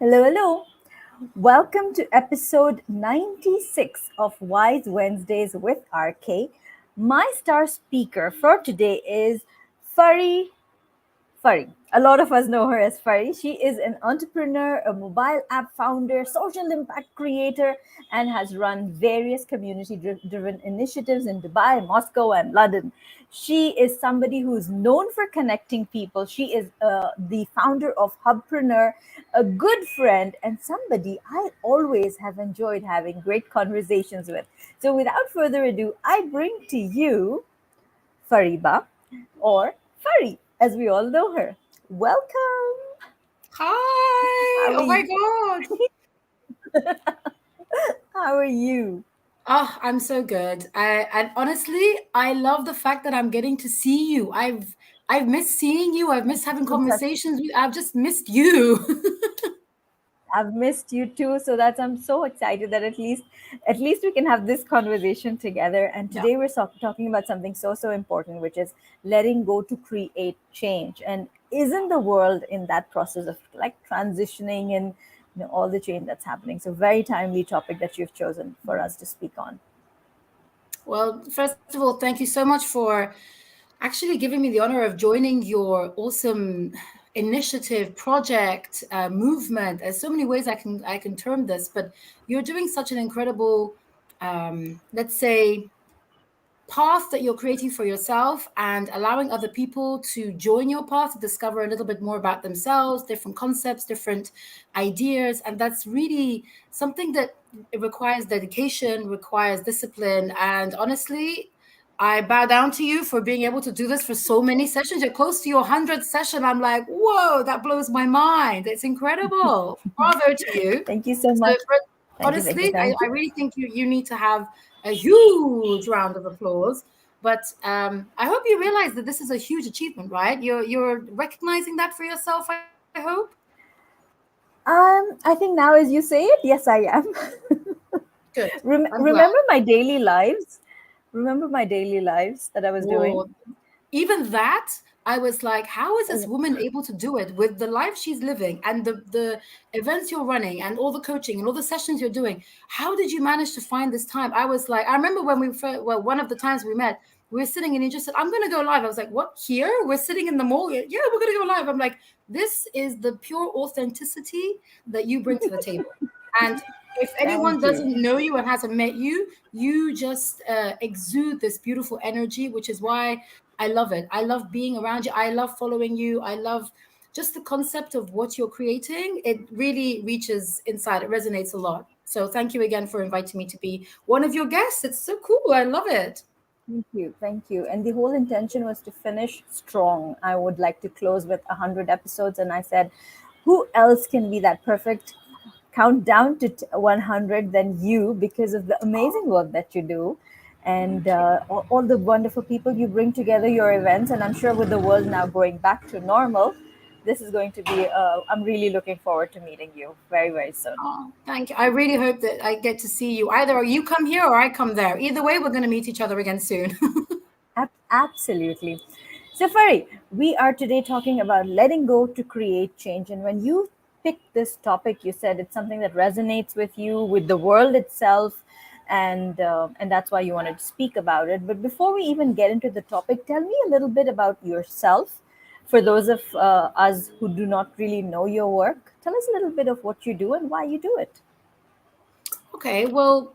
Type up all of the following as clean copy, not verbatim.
Hello, hello. Welcome to episode 96 of Wise Wednesdays with RK. My star speaker for today is Fari Fari. A lot of us know her as Fari. She is an entrepreneur, a mobile app founder, social impact creator, and has run various community driven initiatives in Dubai, Moscow, and London. She is somebody who's known for connecting people. She is the founder of Hubpreneur, a good friend, and somebody I always have enjoyed having great conversations with. So, without further ado, I bring to you Fariba, or Fari, as we all know her. Welcome. Hi! How are Oh my you? God! How are you? Oh, I'm so good. And honestly, I love the fact that I'm getting to see you. I've missed seeing you. I've missed having conversations. I've just missed you. I've missed you too. So that's I'm so excited that at least we can have this conversation together. And Yeah. today we're talking about something so important, which is letting go to create change. And isn't the world in that process of like transitioning and all the change that's happening? So very timely topic that you've chosen for us to speak on. Well, first of all, thank you so much for actually giving me the honor of joining your awesome initiative, project, movement. There's so many ways I can term this, but you're doing such an incredible, let's say, path that you're creating for yourself and allowing other people to join your path to discover a little bit more about themselves, different concepts, different ideas. And that's really something that it requires dedication, requires discipline. And honestly, I bow down to you for being able to do this for so many sessions. You're close to your 100th session. I'm like, whoa, that blows my mind. It's incredible. Bravo to you. Thank you so So, much. Thank you, thank you, honestly, I, thank I you. really think you need to have a huge round of applause. But I hope you realize that this is a huge achievement, right? You're recognizing that for yourself, I hope. I think now as you say it, yes, I am. Good. I'm glad. Remember my daily lives? Remember my daily lives that I was doing? Whoa. Even that, I was like, how is this woman able to do it with the life she's living and the events you're running and all the coaching and all the sessions you're doing? How did you manage to find this time? I was like, I remember when well, one of the times we met, we were sitting and you just said, I'm going to go live. I was like, what, here? We're sitting in the mall. Yeah, we're going to go live. I'm like, this is the pure authenticity that you bring to the table. And if anyone Thank you. doesn't know you and hasn't met you, you just exude this beautiful energy, which is why I love it. I love being around you. I love following you. I love just the concept of what you're creating. It really reaches inside. It resonates a lot. So thank you again for inviting me to be one of your guests. It's so cool. I love it. Thank you. Thank you. And the whole intention was to finish strong. I would like to close with 100 episodes. And I said, who else can be that perfect countdown to 100 than you because of the amazing work that you do and all the wonderful people you bring together, your events. And I'm sure with the world now going back to normal, this is going to be, I'm really looking forward to meeting you very, very soon. Oh, thank you. I really hope that I get to see you. Either you come here or I come there. Either way, we're going to meet each other again soon. Absolutely. So, Fari, we are today talking about letting go to create change. And when you picked this topic, you said it's something that resonates with you, with the world itself, and that's why you wanted to speak about it. But before we even get into the topic, tell me a little bit about yourself. For those of us who do not really know your work, tell us a little bit of what you do and why you do it. Okay, well,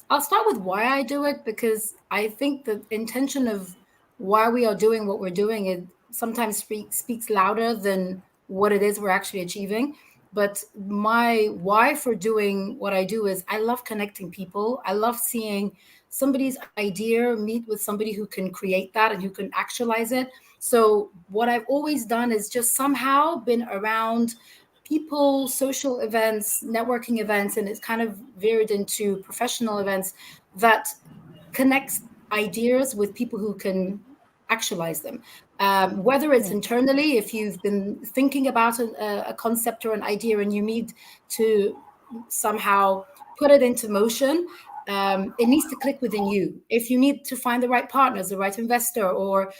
I'll start with why I do it because I think the intention of why we are doing what we're doing it sometimes speaks louder than what it is we're actually achieving. But my why for doing what I do is I love connecting people. I love seeing somebody's idea meet with somebody who can create that and who can actualize it. So what I've always done is just somehow been around people, social events, networking events, and it's kind of veered into professional events that connects ideas with people who can actualize them. Whether it's internally, if you've been thinking about a concept or an idea and you need to somehow put it into motion, it needs to click within you. If you need to find the right partners, the right investor, or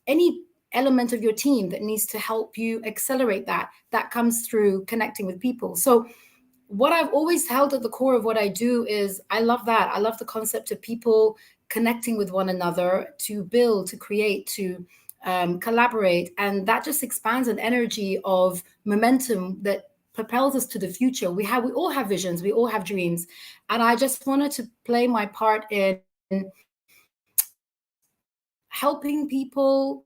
any element of your team that needs to help you accelerate that. That comes through connecting with people. So what I've always held at the core of what I do is I love that. I love the concept of people connecting with one another to build, to create, to collaborate. And that just expands an energy of momentum that propels us to the future. We all have visions, we all have dreams. And I just wanted to play my part in helping people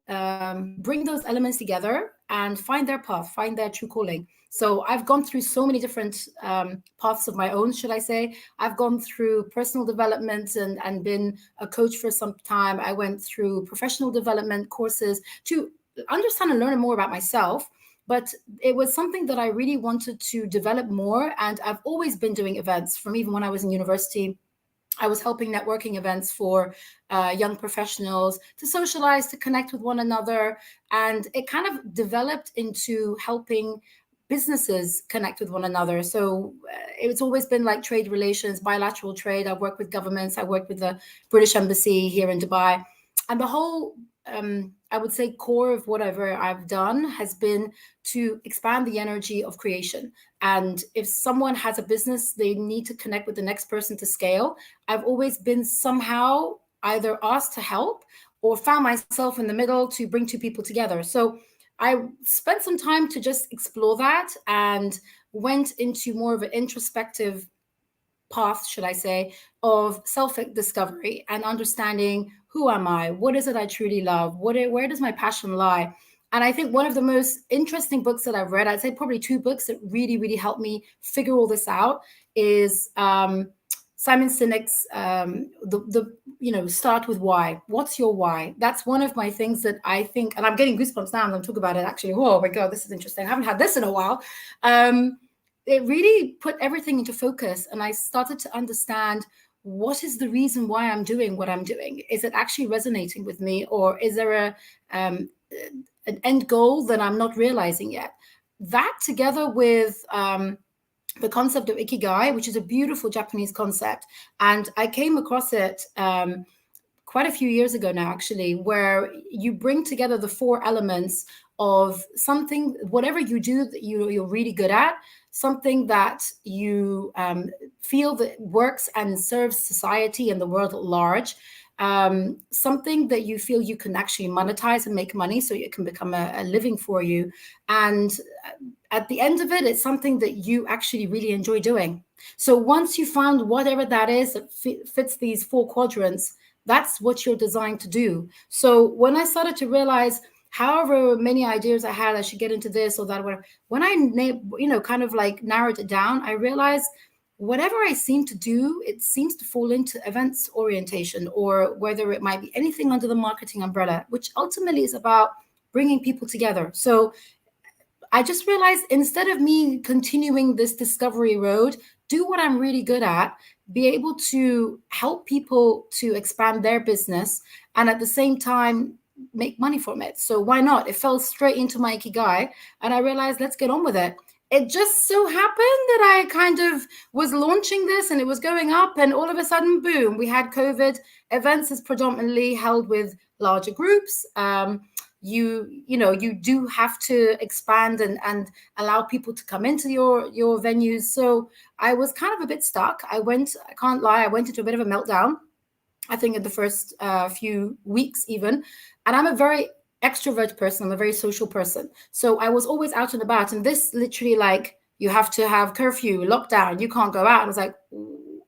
bring those elements together and find their path, find their true calling. So I've gone through so many different paths of my own, should I say. I've gone through personal development and been a coach for some time. I went through professional development courses to understand and learn more about myself. But it was something that I really wanted to develop more. And I've always been doing events from even when I was in university. I was helping networking events for young professionals to socialize, to connect with one another. And it kind of developed into helping businesses connect with one another. So it's always been like trade relations, bilateral trade. I've worked with governments. I worked with the British Embassy here in Dubai. And the whole, I would say, core of whatever I've done has been to expand the energy of creation. And if someone has a business, they need to connect with the next person to scale. I've always been somehow either asked to help or found myself in the middle to bring two people together. So I spent some time to just explore that and went into more of an introspective path, should I say, of self-discovery and understanding who am I, what is it I truly love, where does my passion lie. And I think one of the most interesting books that I've read, I'd say probably two books that really, really helped me figure all this out, is Simon Sinek's start with why. What's your why? That's one of my things that I think, and I'm getting goosebumps now as I'm talking about it. Actually, oh my god, this is interesting. I haven't had this in a while. It really put everything into focus, and I started to understand what is the reason why I'm doing what I'm doing. Is it actually resonating with me, or is there an end goal that I'm not realizing yet? That together with the concept of ikigai, which is a beautiful Japanese concept, and I came across it quite a few years ago now, actually, where you bring together the four elements of something, whatever you do that you're really good at, something that you feel that works and serves society and the world at large, something that you feel you can actually monetize and make money so it can become a living for you. And at the end of it, it's something that you actually really enjoy doing. So once you found whatever that is that fits these four quadrants, that's what you're designed to do. So when I started to realize however many ideas I had, I should get into this or that, whatever, when I kind of like narrowed it down, I realized whatever I seem to do, it seems to fall into events orientation, or whether it might be anything under the marketing umbrella, which ultimately is about bringing people together. So I just realized instead of me continuing this discovery road, do what I'm really good at, be able to help people to expand their business, and at the same time make money from it. So why not? It fell straight into my ikigai, and I realized, let's get on with it. It just so happened that I kind of was launching this and it was going up, and all of a sudden, boom, we had COVID. Events is predominantly held with larger groups. You do have to expand and allow people to come into your venues. So I was kind of a bit stuck. I can't lie, I went into a bit of a meltdown, I think, in the first few weeks even. And I'm a very extrovert person. I'm a very social person. So I was always out and about. And this literally, like, you have to have curfew, lockdown, you can't go out. I was like,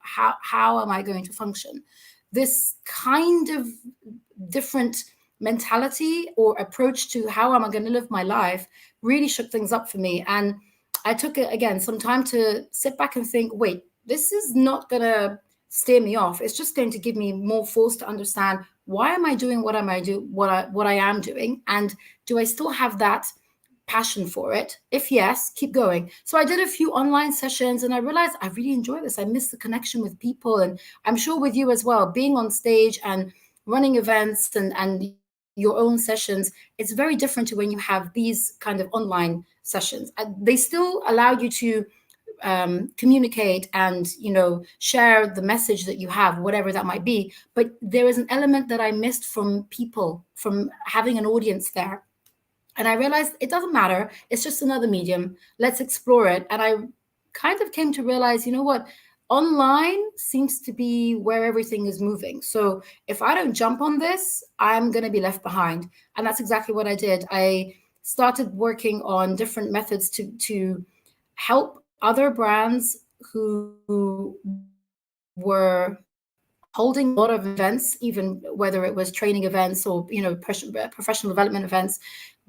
how am I going to function? This kind of different mentality or approach to how am I going to live my life really shook things up for me. And I took it, again, some time to sit back and think, wait, this is not going to steer me off. It's just going to give me more force to understand, why am I doing what I am doing, and do I still have that passion for it? If yes, keep going. So I did a few online sessions and I realized I really enjoy this. I miss the connection with people, and I'm sure with you as well, being on stage and running events and your own sessions, it's very different to when you have these kind of online sessions. They still allow you to communicate and share the message that you have, whatever that might be, but there is an element that I missed from people, from having an audience there. And I realized it doesn't matter. It's just another medium. Let's explore it. And I kind of came to realize, you know what? Online seems to be where everything is moving. So if I don't jump on this, I'm going to be left behind. And that's exactly what I did. I started working on different methods to help other brands who were holding a lot of events, even whether it was training events or professional development events,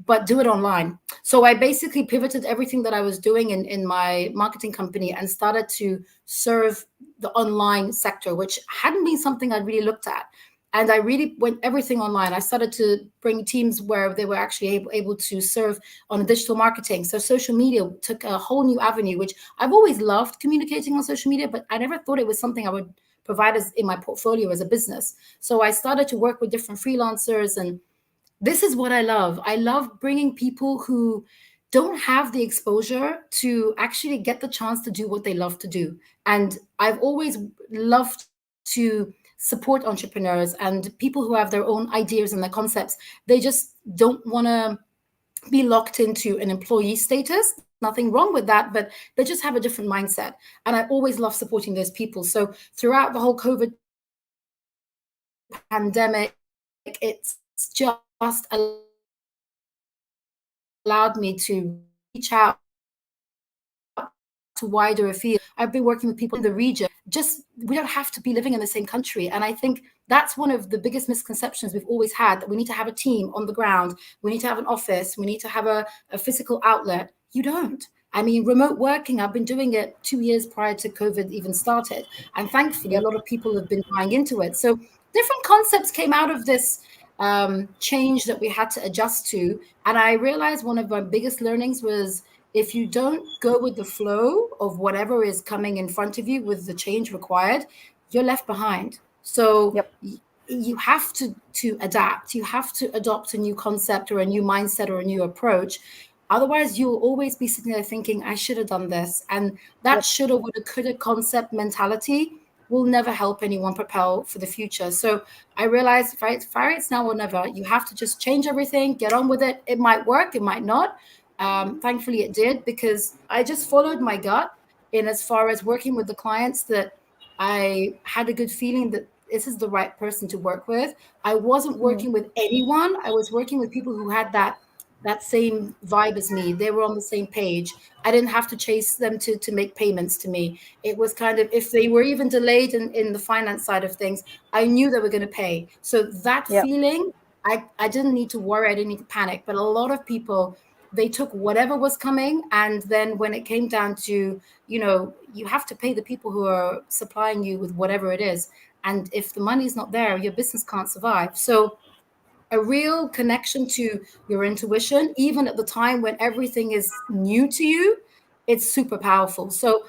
but do it online. So I basically pivoted everything that I was doing in my marketing company and started to serve the online sector, which hadn't been something I'd really looked at. And I really went everything online. I started to bring teams where they were actually able to serve on digital marketing. So social media took a whole new avenue, which I've always loved communicating on social media, but I never thought it was something I would provide as in my portfolio as a business. So I started to work with different freelancers, and this is what I love. I love bringing people who don't have the exposure to actually get the chance to do what they love to do. And I've always loved to support entrepreneurs and people who have their own ideas and their concepts. They just don't want to be locked into an employee status. Nothing wrong with that, but they just have a different mindset. And I always love supporting those people. So throughout the whole COVID pandemic, it's just allowed me to reach out to wider field. I've been working with people in the region. Just we don't have to be living in the same country. And I think that's one of the biggest misconceptions we've always had, that we need to have a team on the ground. We need to have an office. We need to have a physical outlet. You don't. I mean, remote working, I've been doing it 2 years prior to COVID even started. And thankfully, a lot of people have been buying into it. So different concepts came out of this change that we had to adjust to. And I realized one of my biggest learnings was if you don't go with the flow of whatever is coming in front of you with the change required, you're left behind. So you have to Yep. adapt. You have to adopt a new concept or a new mindset or a new approach. Otherwise, you'll always be sitting there thinking, I should have done this. And that shoulda, woulda, coulda concept Yep. mentality will never help anyone propel for the future. So I realized, right, Fire, it's now or never. You have to just change everything, get on with it. It might work, it might not. Thankfully, it did because I just followed my gut in as far as working with the clients that I had a good feeling that this is the right person to work with. I wasn't working with anyone. I was working with people who had that same vibe as me. They were on the same page. I didn't have to chase them to make payments to me. It was kind of, if they were even delayed in the finance side of things, I knew they were going to pay. So that Yep. feeling, I didn't need to worry. I didn't need to panic. But a lot of people, they took whatever was coming. And then when it came down to, you have to pay the people who are supplying you with whatever it is. And if the money is not there, your business can't survive. So a real connection to your intuition, even at the time when everything is new to you, it's super powerful. So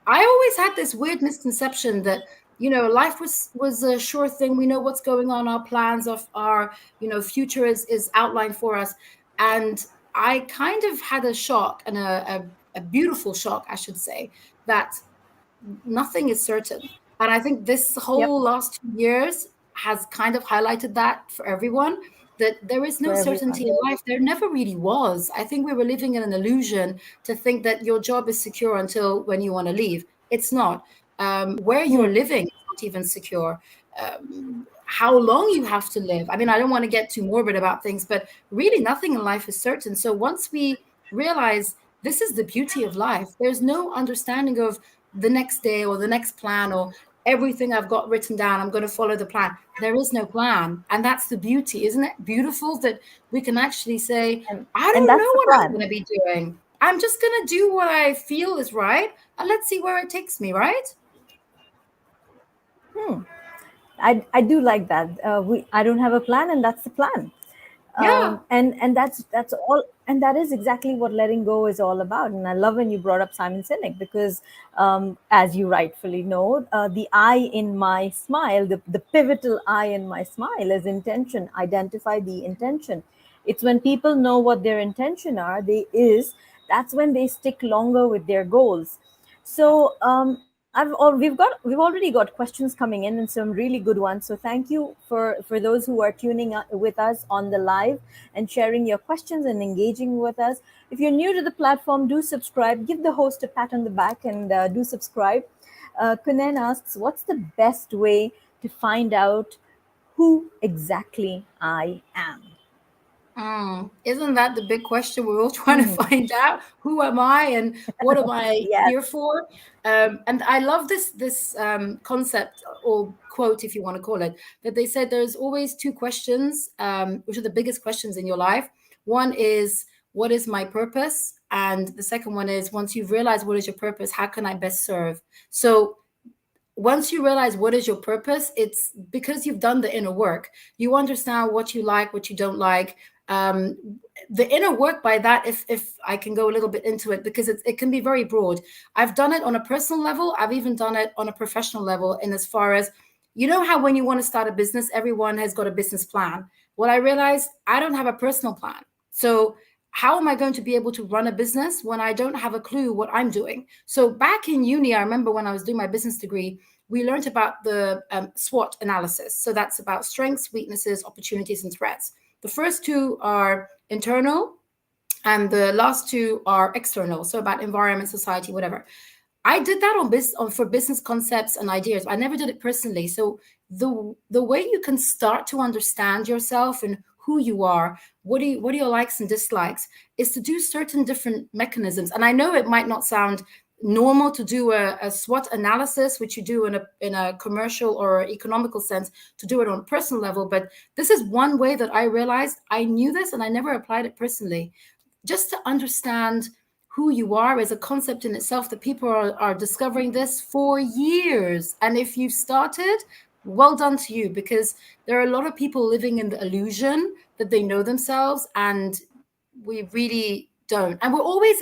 I always had this weird misconception that life was a sure thing. We know what's going on. Our plans of our future is outlined for us, and I kind of had a shock and a beautiful shock, I should say, that nothing is certain. And I think this Yep. whole last 2 years has kind of highlighted that for everyone, that there is no For certainty everyone. in life. There never really was. I think we were living in an illusion to think that your job is secure until when you want to leave. It's not. Where Hmm. you're living is not even secure. How long you have to live. I mean, I don't want to get too morbid about things, but really nothing in life is certain. So once we realize this is the beauty of life, there's no understanding of the next day or the next plan or everything I've got written down. I'm going to follow the plan. There is no plan. And that's the beauty. Isn't it beautiful that we can actually say, And I and don't know that's the what I'm plan. going to be doing. I'm just going to do what I feel is right. And let's see where it takes me, right? I do like that. I don't have a plan, and that's the plan. Yeah. And that's all, and that is exactly what letting go is all about. And I love when you brought up Simon Sinek, because as you rightfully know, the I in my smile, the pivotal I in my smile is intention. Identify the intention. It's when people know what their intention are, they is that's when they stick longer with their goals. So we've already got questions coming in and some really good ones. So thank you for those who are tuning with us on the live and sharing your questions and engaging with us. If you're new to the platform, do subscribe. Give the host a pat on the back and do subscribe. Kunen asks, "What's the best way to find out who exactly I am?" Isn't that the big question we're all trying to find out? Who am I and what am I Yes. here for? And I love this concept or quote, if you want to call it, that they said there's always two questions, which are the biggest questions in your life. One is, what is my purpose? And the second one is, once you've realized what is your purpose, how can I best serve? So once you realize what is your purpose, it's because you've done the inner work. You understand what you like, what you don't like. Um, the inner work by that, if I can go a little bit into it, because it can be very broad. I've done it on a personal level. I've even done it on a professional level. In as far as, you know how when you want to start a business, everyone has got a business plan. Well, I realized I don't have a personal plan. So how am I going to be able to run a business when I don't have a clue what I'm doing? So back in uni, I remember when I was doing my business degree, we learned about the SWOT analysis. So that's about strengths, weaknesses, opportunities, and threats. The first two are internal, and the last two are external. So about environment, society, whatever. I did that for business concepts and ideas. I never did it personally. So the way you can start to understand yourself and who you are, what are your likes and dislikes, is to do certain different mechanisms. And I know it might not sound normal to do a SWOT analysis, which you do in a commercial or economical sense, to do it on a personal level. But this is one way that I realized I knew this and I never applied it personally. Just to understand who you are is a concept in itself that people are discovering this for years. And if you've started, well done to you, because there are a lot of people living in the illusion that they know themselves, and we really don't. And we're always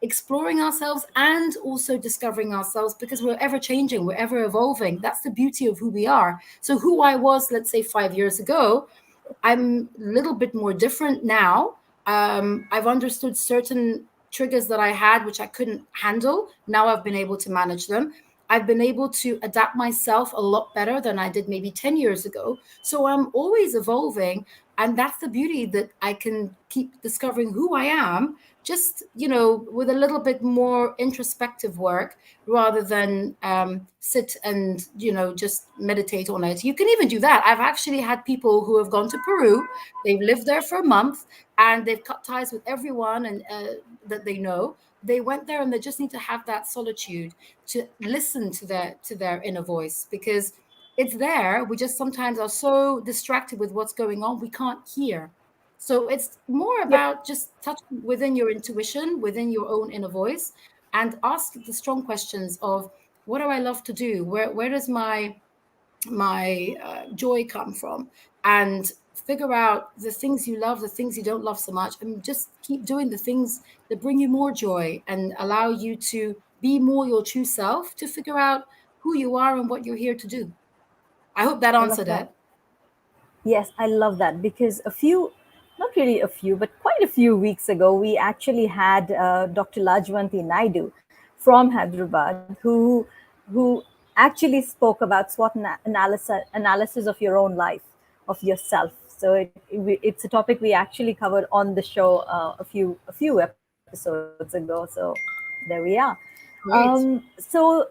exploring ourselves and also discovering ourselves, because we're ever changing, we're ever evolving. That's the beauty of who we are. So who I was, let's say 5 years ago, I'm a little bit more different now. I've understood certain triggers that I had, which I couldn't handle. Now I've been able to manage them. I've been able to adapt myself a lot better than I did maybe 10 years ago. So I'm always evolving. And that's the beauty, that I can keep discovering who I am, just, with a little bit more introspective work, rather than sit and, just meditate on it. You can even do that. I've actually had people who have gone to Peru, they've lived there for a month, and they've cut ties with everyone and that they know. They went there and they just need to have that solitude to listen to their inner voice, because it's there. We just sometimes are so distracted with what's going on, we can't hear. So it's more Yep. about just touching within your intuition, within your own inner voice, and ask the strong questions of, what do I love to do? Where does my joy come from? And figure out the things you love, the things you don't love so much, and just keep doing the things that bring you more joy and allow you to be more your true self, to figure out who you are and what you're here to do. I hope that I love answered that. it. Yes, I love that because not really a few, but quite a few weeks ago, we actually had Dr. Lajwanti Naidu from Hyderabad, who actually spoke about analysis of your own life, of yourself. So it's a topic we actually covered on the show a few episodes ago. So there we are. Great. So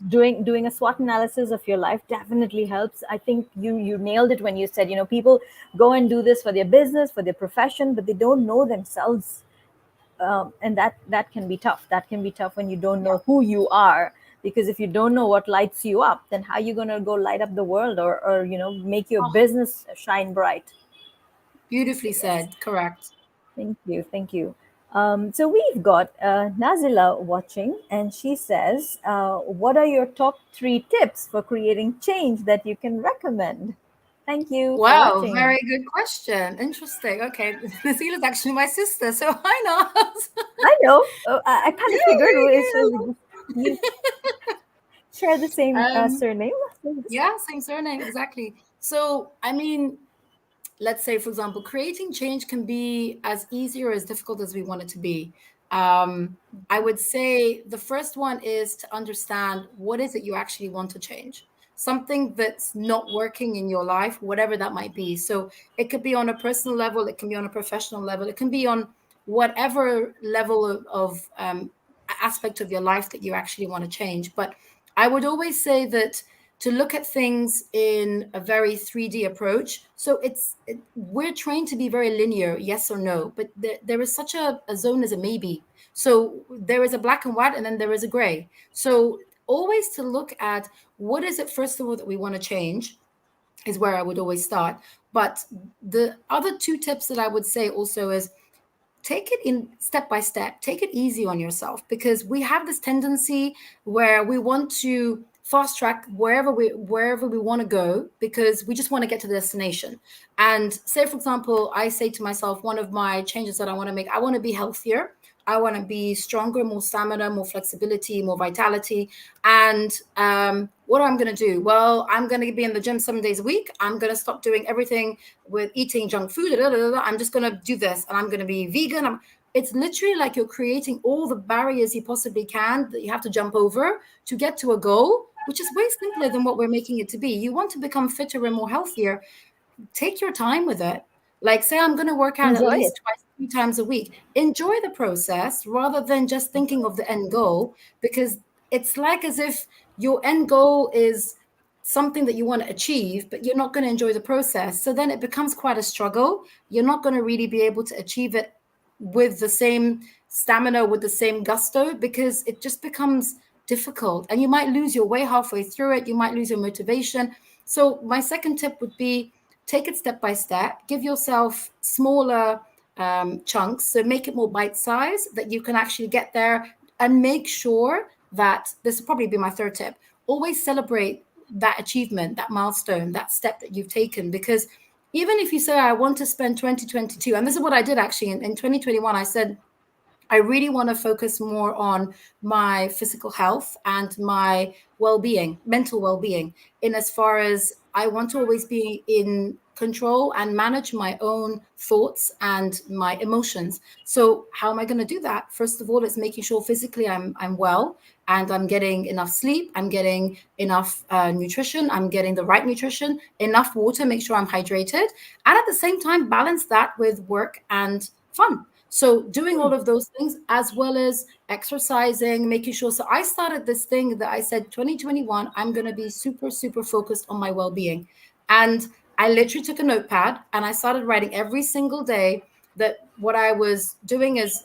doing a SWOT analysis of your life definitely helps. I think you nailed it when you said, people go and do this for their business, for their profession, but they don't know themselves. And that can be tough. That can be tough when you don't Yeah. know who you are, because if you don't know what lights you up, then how are you going to go light up the world, or make your Oh, business shine bright? So beautifully yes. said. Correct. Thank you. Thank you. So we've got Nazila watching, and she says, "What are your top three tips for creating change that you can recommend?" Thank you for Wow, watching. very good question. Interesting. Okay, Nasila's actually my sister, so why not? I know. I kind Yeah, of figured there it's you share the same you go. surname. Yeah, same surname, exactly. So, I mean, let's say, for example, creating change can be as easy or as difficult as we want it to be. Um, I would say the first one is to understand what is it you actually want to change. Something that's not working in your life, whatever that might be. So it could be on a personal level, it can be on a professional level, it can be on whatever level of aspect of your life that you actually want to change. But I would always say that to look at things in a very 3D approach. So we're trained to be very linear, yes or no, but there is such a zone as a maybe. So there is a black and white and then there is a gray. So always to look at what is it, first of all, that we want to change is where I would always start. But the other two tips that I would say also is take it in step by step, take it easy on yourself, because we have this tendency where we want to fast track wherever we want to go, because we just want to get to the destination. And say, for example, I say to myself, one of my changes that I want to make, I want to be healthier, I want to be stronger, more stamina, more flexibility, more vitality. And what am I going to do? Well, I'm going to be in the gym 7 days a week. I'm going to stop doing everything with eating junk food. I'm just going to do this, and I'm going to be vegan. It's literally like you're creating all the barriers you possibly can that you have to jump over to get to a goal, which is way simpler than what we're making it to be. You want to become fitter and more healthier, take your time with it. Like, say, I'm going to work out at Enjoy least it. twice, 3 times a week. Enjoy the process rather than just thinking of the end goal, because it's like as if your end goal is something that you want to achieve, but you're not going to enjoy the process. So then it becomes quite a struggle. You're not going to really be able to achieve it with the same stamina, with the same gusto, because it just becomes difficult. And you might lose your way halfway through it. You might lose your motivation. So, my second tip would be take it step by step, give yourself smaller chunks, so make it more bite size that you can actually get there, and make sure that this will probably be my third tip, always celebrate that achievement, that milestone, that step that you've taken. Because even if you say, I want to spend 2022, and this is what I did actually in 2021, I said, I really want to focus more on my physical health and my well-being, mental well-being, in as far as I want to always be in control and manage my own thoughts and my emotions. So how am I going to do that? First of all, it's making sure physically I'm well and I'm getting enough sleep, I'm getting enough nutrition, I'm getting the right nutrition, enough water, make sure I'm hydrated, and at the same time balance that with work and fun. So doing all of those things, as well as exercising, making sure. So I started this thing that I said 2021, I'm going to be super, super focused on my well-being. And I literally took a notepad and I started writing every single day that what I was doing is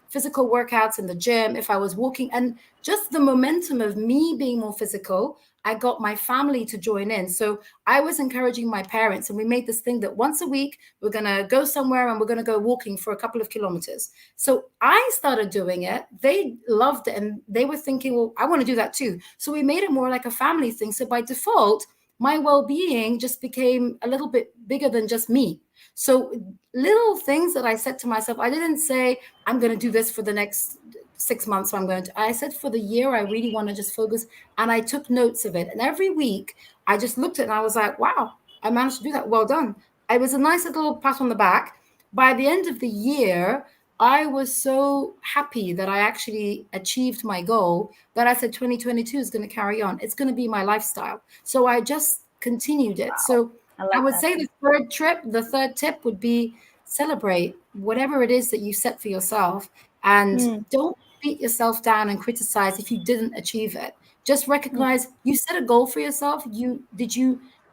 physical workouts in the gym, if I was walking, and just the momentum of me being more physical, I got my family to join in. So I was encouraging my parents, and we made this thing that once a week we're going to go somewhere and we're going to go walking for a couple of kilometers. So I started doing it. They loved it, and they were thinking, well, I want to do that too. So we made it more like a family thing. So by default, my well-being just became a little bit bigger than just me. So little things that I said to myself, I didn't say I'm going to do this for the next 6 months. So I said for the year, I really want to just focus. And I took notes of it. And every week I just looked at it and I was like, wow, I managed to do that. Well done. It was a nice little pat on the back. By the end of the year, I was so happy that I actually achieved my goal that I said 2022 is going to carry on. It's going to be my lifestyle. So I just continued it. Wow. So I I like would that. say the third tip would be celebrate whatever it is that you set for yourself, and Hmm. don't beat yourself down and criticize if you didn't achieve it. Just Hmm. recognize you set a goal for yourself. You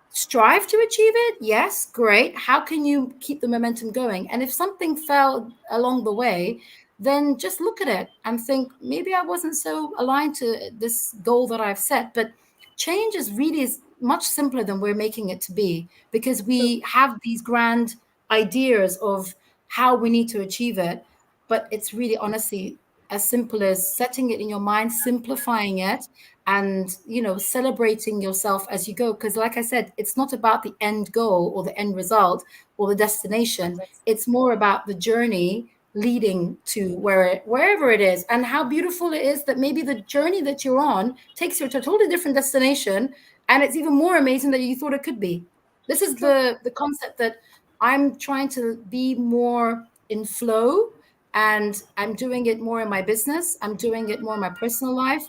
strive to achieve it? Yes, great. How can you keep the momentum going? And if something fell along the way, then just look at it and think, maybe I wasn't so aligned to this goal that I've set. But change is much simpler than we're making it to be, because True. we have these grand ideas of how we need to achieve it. But it's really honestly as simple as setting it in your mind, simplifying it, and celebrating yourself as you go. Because like I said, it's not about the end goal or the end result or the destination. That's It's more about the journey leading to wherever it is, and how beautiful it is that maybe the journey that you're on takes you to a totally different destination, and it's even more amazing than you thought it could be. This is true. the concept that I'm trying to be more in flow and I'm doing it more in my business. I'm doing it more in my personal life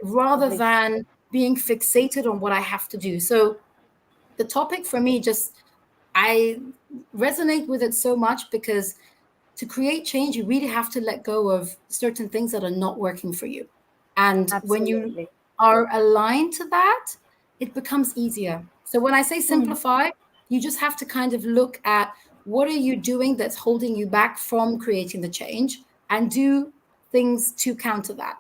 rather Lovely. than being fixated on what I have to do. So the topic for me just, I resonate with it so much because to create change, you really have to let go of certain things that are not working for you. And when you Absolutely. are aligned to that, it becomes easier. So when I say Hmm. simplify, you just have to kind of look at what are you doing that's holding you back from creating the change and do things to counter that.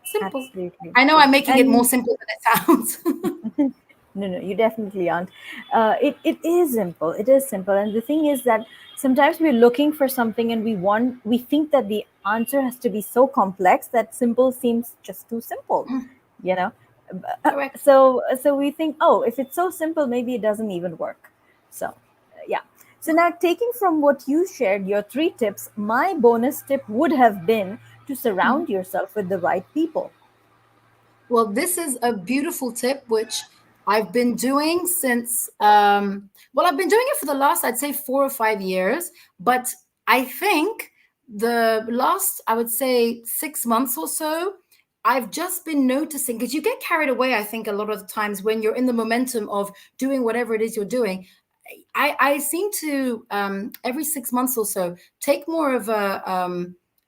Simple. Absolutely. I know I'm making it more And simple than it sounds. no, no, you definitely aren't. It is simple. It is simple. And the thing is that sometimes we're looking for something and we think that the answer has to be so complex that simple seems just too simple, you know? Correct. So we think, oh, if it's so simple, maybe it doesn't even work. So, yeah. So now taking from what you shared, your three tips, my bonus tip would have been to surround yourself with the right people. Well, this is a beautiful tip, which I've been doing since, well, I've been doing it for the last, I'd say, 4 or 5 years. But I think the last, I would say, 6 months or so, I've just been noticing because you get carried away, I think, a lot of the times when you're in the momentum of doing whatever it is you're doing. I seem to every 6 months or so take more of uh,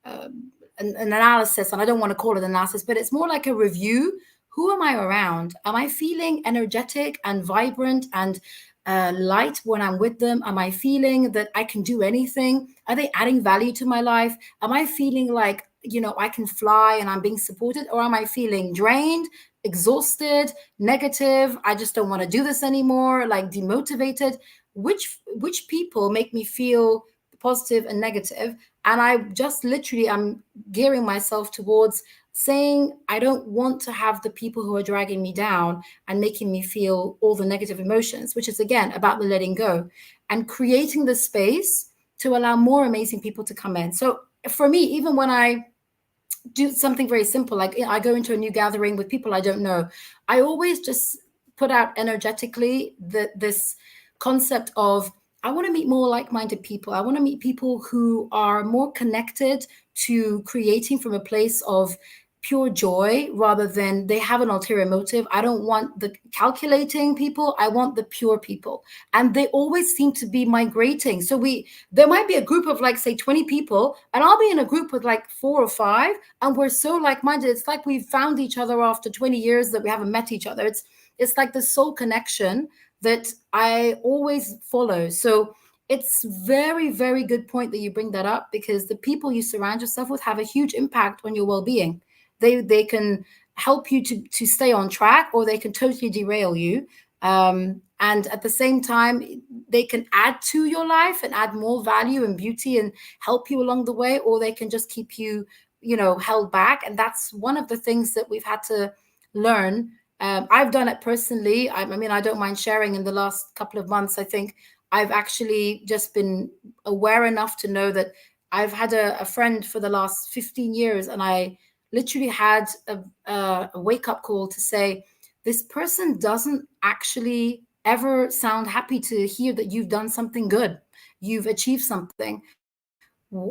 an analysis, and I don't want to call it analysis, but it's more like a review. Who am I around? Am I feeling energetic and vibrant and light when I'm with them? Am I feeling that I can do anything? Are they adding value to my life? Am I feeling like, I can fly and I'm being supported? Or am I feeling drained, exhausted, negative? I just don't want to do this anymore, like demotivated. Which people make me feel positive and negative? And I just literally am gearing myself towards saying I don't want to have the people who are dragging me down and making me feel all the negative emotions, which is again about the letting go and creating the space to allow more amazing people to come in. So for me, even when I do something very simple, like I go into a new gathering with people I don't know, I always just put out energetically this concept of I want to meet more like-minded people. I want to meet people who are more connected to creating from a place of pure joy rather than they have an ulterior motive. I don't want the calculating people. I want the pure people. And they always seem to be migrating. So there might be a group of like say 20 people and I'll be in a group with like 4 or 5 and we're so like-minded. It's like we've found each other after 20 years that we haven't met each other. It's like the soul connection that I always follow. So it's very, very good point that you bring that up because the people you surround yourself with have a huge impact on your well-being. They can help you to stay on track or they can totally derail you. And at the same time, they can add to your life and add more value and beauty and help you along the way, or they can just keep you, held back. And that's one of the things that we've had to learn. I've done it personally. I mean, I don't mind sharing. In the last couple of months, I think I've actually just been aware enough to know that I've had a friend for the last 15 years, and I literally had a wake up call to say, this person doesn't actually ever sound happy to hear that you've done something good, you've achieved something.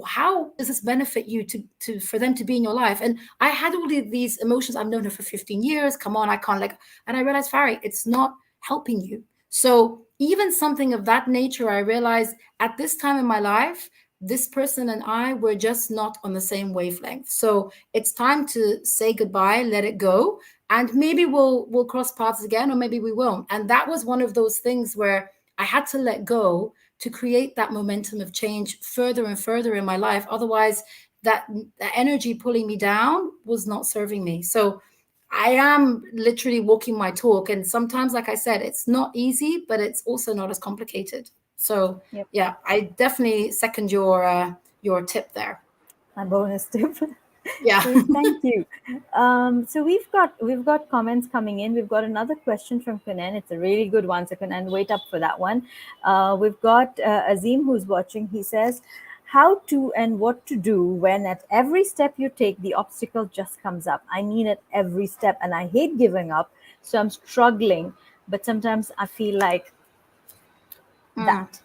How does this benefit you to for them to be in your life? And I had all these emotions. I've known her for 15 years. Come on, I can't like. And I realized, Fari, it's not helping you. So even something of that nature, I realized at this time in my life, this person and I were just not on the same wavelength. So it's time to say goodbye, let it go, and maybe we'll cross paths again, or maybe we won't. And that was one of those things where I had to let go to create that momentum of change further and further in my life. Otherwise, that energy pulling me down was not serving me. So I am literally walking my talk. And sometimes, like I said, it's not easy, but it's also not as complicated. So Yep. yeah, I definitely second your tip there. My bonus tip. Yeah. So thank you. So we've got comments coming in. We've got another question from Kunan. It's a really good one. So Kunan, wait up for that one. We've got Azim who's watching. He says, "How to and what to do when at every step you take the obstacle just comes up. I mean at every step, and I hate giving up. So I'm struggling, but sometimes I feel like Mm. that."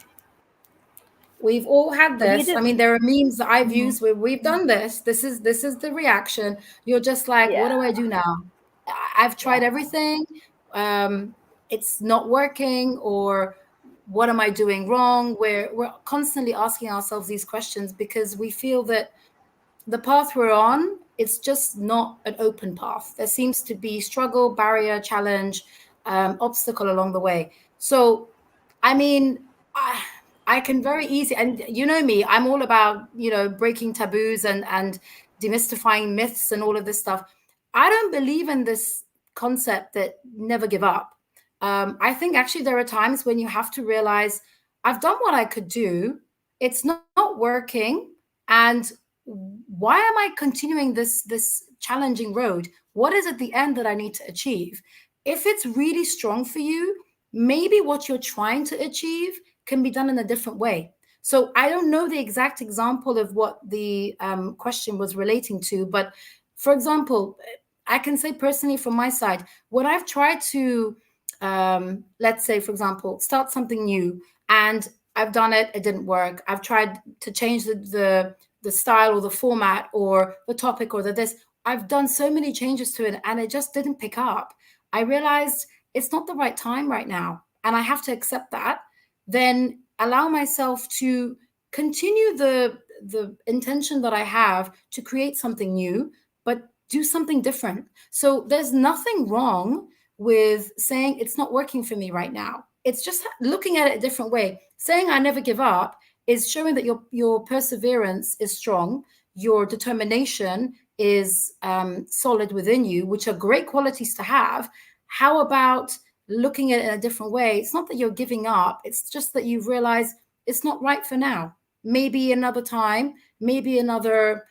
We've all had What do you this. do? I mean, there are memes that I've Mhm. used where we've done this. This is the reaction. You're just like, Yeah, what do I do now? I've tried yeah. everything. Um, it's not working, or what am I doing wrong? We're constantly asking ourselves these questions because we feel that the path we're on, it's just not an open path. There seems to be struggle, barrier, challenge, obstacle along the way. So, I mean, I can very easy, and you know me, I'm all about, breaking taboos and demystifying myths and all of this stuff. I don't believe in this concept that never give up. I think actually there are times when you have to realize I've done what I could do. It's not working, and why am I continuing this challenging road? What is at the end that I need to achieve? If it's really strong for you, maybe what you're trying to achieve can be done in a different way. So I don't know the exact example of what the question was relating to, but for example, I can say personally from my side, when I've tried to, let's say, for example, start something new, and I've done it, it didn't work. I've tried to change the style or the format or the topic or the this. I've done so many changes to it and it just didn't pick up. I realized it's not the right time right now, and I have to accept that. Then allow myself to continue the intention that I have to create something new, but do something different. So there's nothing wrong with saying it's not working for me right now. It's just looking at it a different way. Saying I never give up is showing that your perseverance is strong, your determination is solid within you, which are great qualities to have. How about looking at it in a different way? It's not that you're giving up, it's just that you've realized it's not right for now. Maybe another time, maybe another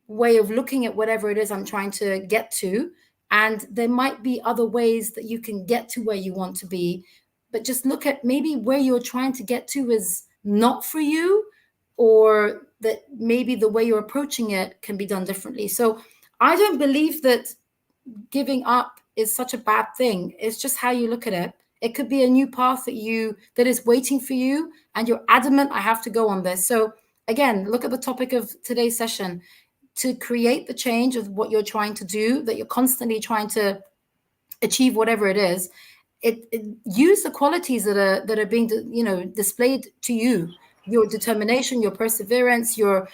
way of looking at whatever it is I'm trying to get to. And there might be other ways that you can get to where you want to be, but just look at maybe where you're trying to get to is not for you, or that maybe the way you're approaching it can be done differently. So I don't believe that giving up is such a bad thing. It's just how you look at it. It could be a new path that is waiting for you, and you're adamant, I have to go on this. So again, look at the topic of today's session. To create the change of what you're trying to do, that you're constantly trying to achieve whatever it is, it use the qualities that are being displayed to you, your determination, your perseverance, your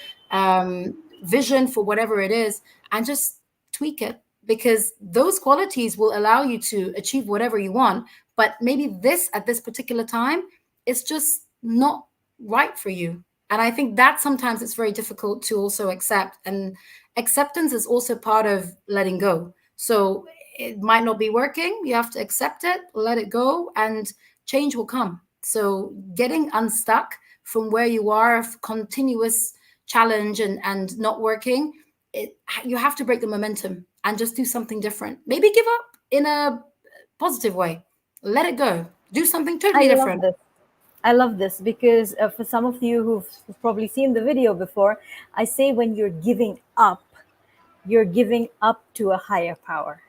vision for whatever it is, and just tweak it, because those qualities will allow you to achieve whatever you want. But maybe this at this particular time, it's just not right for you. And I think that sometimes it's very difficult to also accept, and acceptance is also part of letting go. So it might not be working. You have to accept it, let it go, and change will come. So getting unstuck from where you are, continuous challenge and not working, it, you have to break the momentum and just do something different. Maybe give up in a positive way. Let it go. Do something I totally love different. this. I love this because for some of you who've probably seen the video before, I say when you're giving up to a higher power.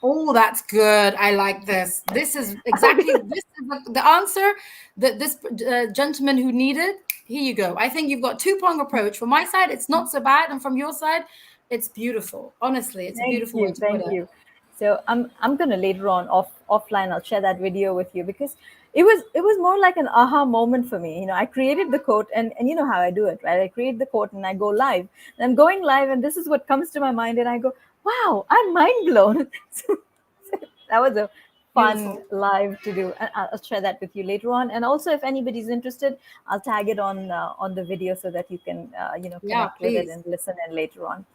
Oh, that's good. I like this. This is exactly this is the answer that this gentleman who needed. Here you go. I think you've got two-prong approach. From my side, it's not so bad, and from your side, it's beautiful. Honestly, it's a Thank beautiful way you, to put thank it. you. So I'm gonna later on offline I'll share that video with you because it was more like an aha moment for me. I created the quote and you know how I do it, right? I create the quote and I go live. And I'm going live and this is what comes to my mind and I go, wow, I'm mind blown. So that was a fun Beautiful. live to do. I'll share that with you later on. And also, if anybody's interested, I'll tag it on the video so that you can Yeah, connect with it please. and listen in later on.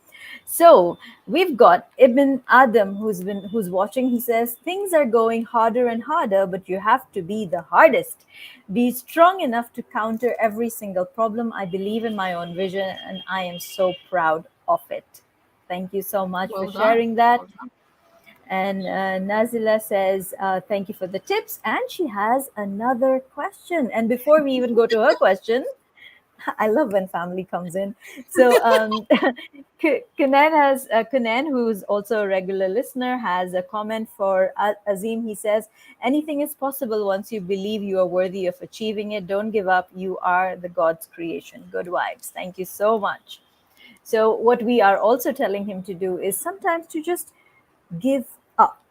So we've got Ibn Adam who's watching. He says things are going harder and harder, but you have to be the hardest. Be strong enough to counter every single problem. I believe in my own vision, and I am so proud of it. Thank you so much for Well done. sharing that. Well done. And Nazila says, thank you for the tips. And she has another question. And before we even go to her question, I love when family comes in. So, Kunan, who's also a regular listener, has a comment for Azim. He says, "Anything is possible once you believe you are worthy of achieving it. Don't give up. You are the God's creation." Good vibes. Thank you so much. So, what we are also telling him to do is sometimes to just give up.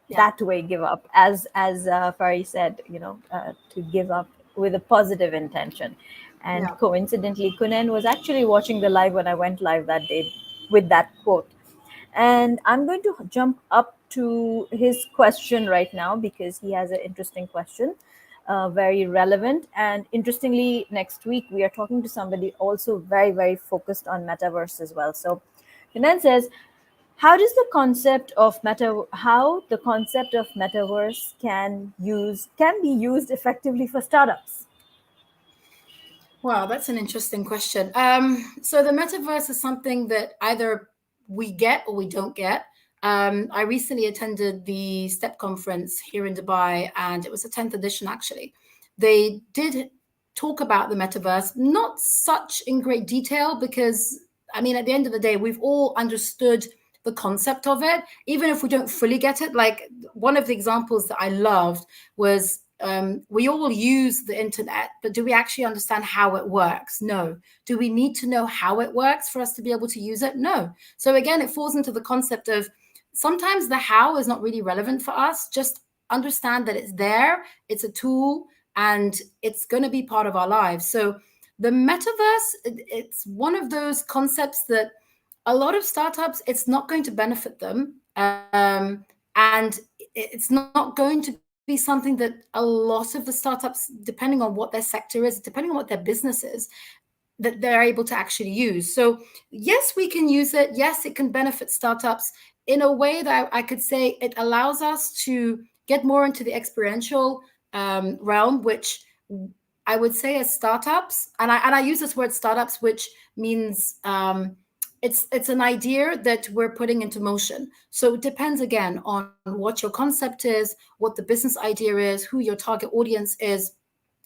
Yeah, That way, give up, as Fari said, to give up with a positive intention. And yeah. coincidentally, Kunen was actually watching the live when I went live that day with that quote. And I'm going to jump up to his question right now because he has an interesting question, very relevant. And interestingly, next week we are talking to somebody also very, very focused on metaverse as well. So Kunen says, how the concept of metaverse can be used effectively for startups? Wow, that's an interesting question. So the metaverse is something that either we get or we don't get. I recently attended the STEP conference here in Dubai, and it was the 10th edition actually. They did talk about the metaverse, not such in great detail, because I mean, at the end of the day, we've all understood the concept of it, even if we don't fully get it. Like one of the examples that I loved was we all use the internet, but do we actually understand how it works? No. Do we need to know how it works for us to be able to use it? No. So again, it falls into the concept of sometimes the how is not really relevant for us. Just understand that it's there, it's a tool, and it's going to be part of our lives. So the metaverse, it's one of those concepts that a lot of startups, it's not going to benefit them. And it's not going to be something that a lot of the startups, depending on what their sector is, depending on what their business is, that they're able to actually use. So yes, we can use it. Yes, it can benefit startups in a way that I could say it allows us to get more into the experiential realm, which I would say as startups, and I use this word startups, which means it's an idea that we're putting into motion. So it depends again on what your concept is, what the business idea is, who your target audience is.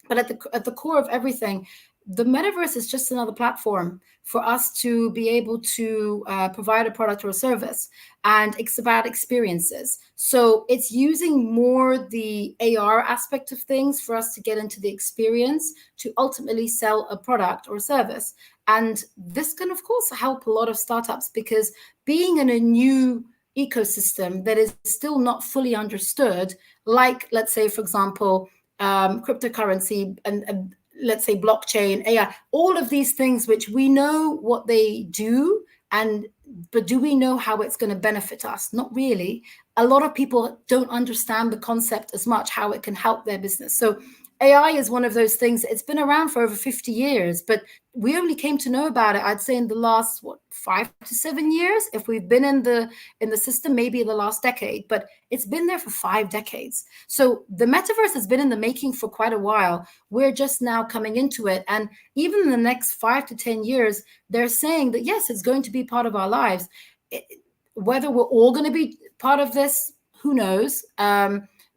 But at the core of everything, the metaverse is just another platform for us to be able to provide a product or a service, and it's about experiences. So it's using more the AR aspect of things for us to get into the experience to ultimately sell a product or service. And this can of course help a lot of startups, because being in a new ecosystem that is still not fully understood, like let's say for example cryptocurrency and let's say blockchain, AI, all of these things which we know what they do, and but do we know how it's going to benefit us? Not really. A lot of people don't understand the concept as much, how it can help their business. So AI is one of those things. It's been around for over 50 years, but we only came to know about it, I'd say, in the last 5 to 7 years. If we've been in the system, maybe in the last decade, but it's been there for 5 decades. So the metaverse has been in the making for quite a while. We're just now coming into it, and even in the next 5 to 10 years, they're saying that yes, it's going to be part of our lives. Whether we're all going to be part of this, who knows?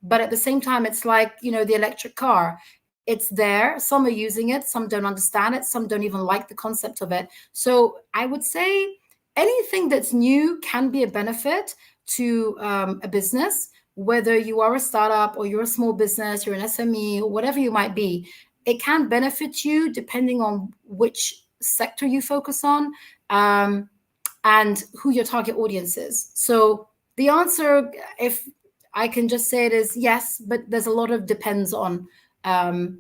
But at the same time, it's like, the electric car. It's there. Some are using it. Some don't understand it. Some don't even like the concept of it. So I would say anything that's new can be a benefit to a business, whether you are a startup or you're a small business, you're an SME, or whatever you might be. It can benefit you depending on which sector you focus on. And who your target audience is. So the answer, if I can just say it, is yes, but there's a lot of depends on the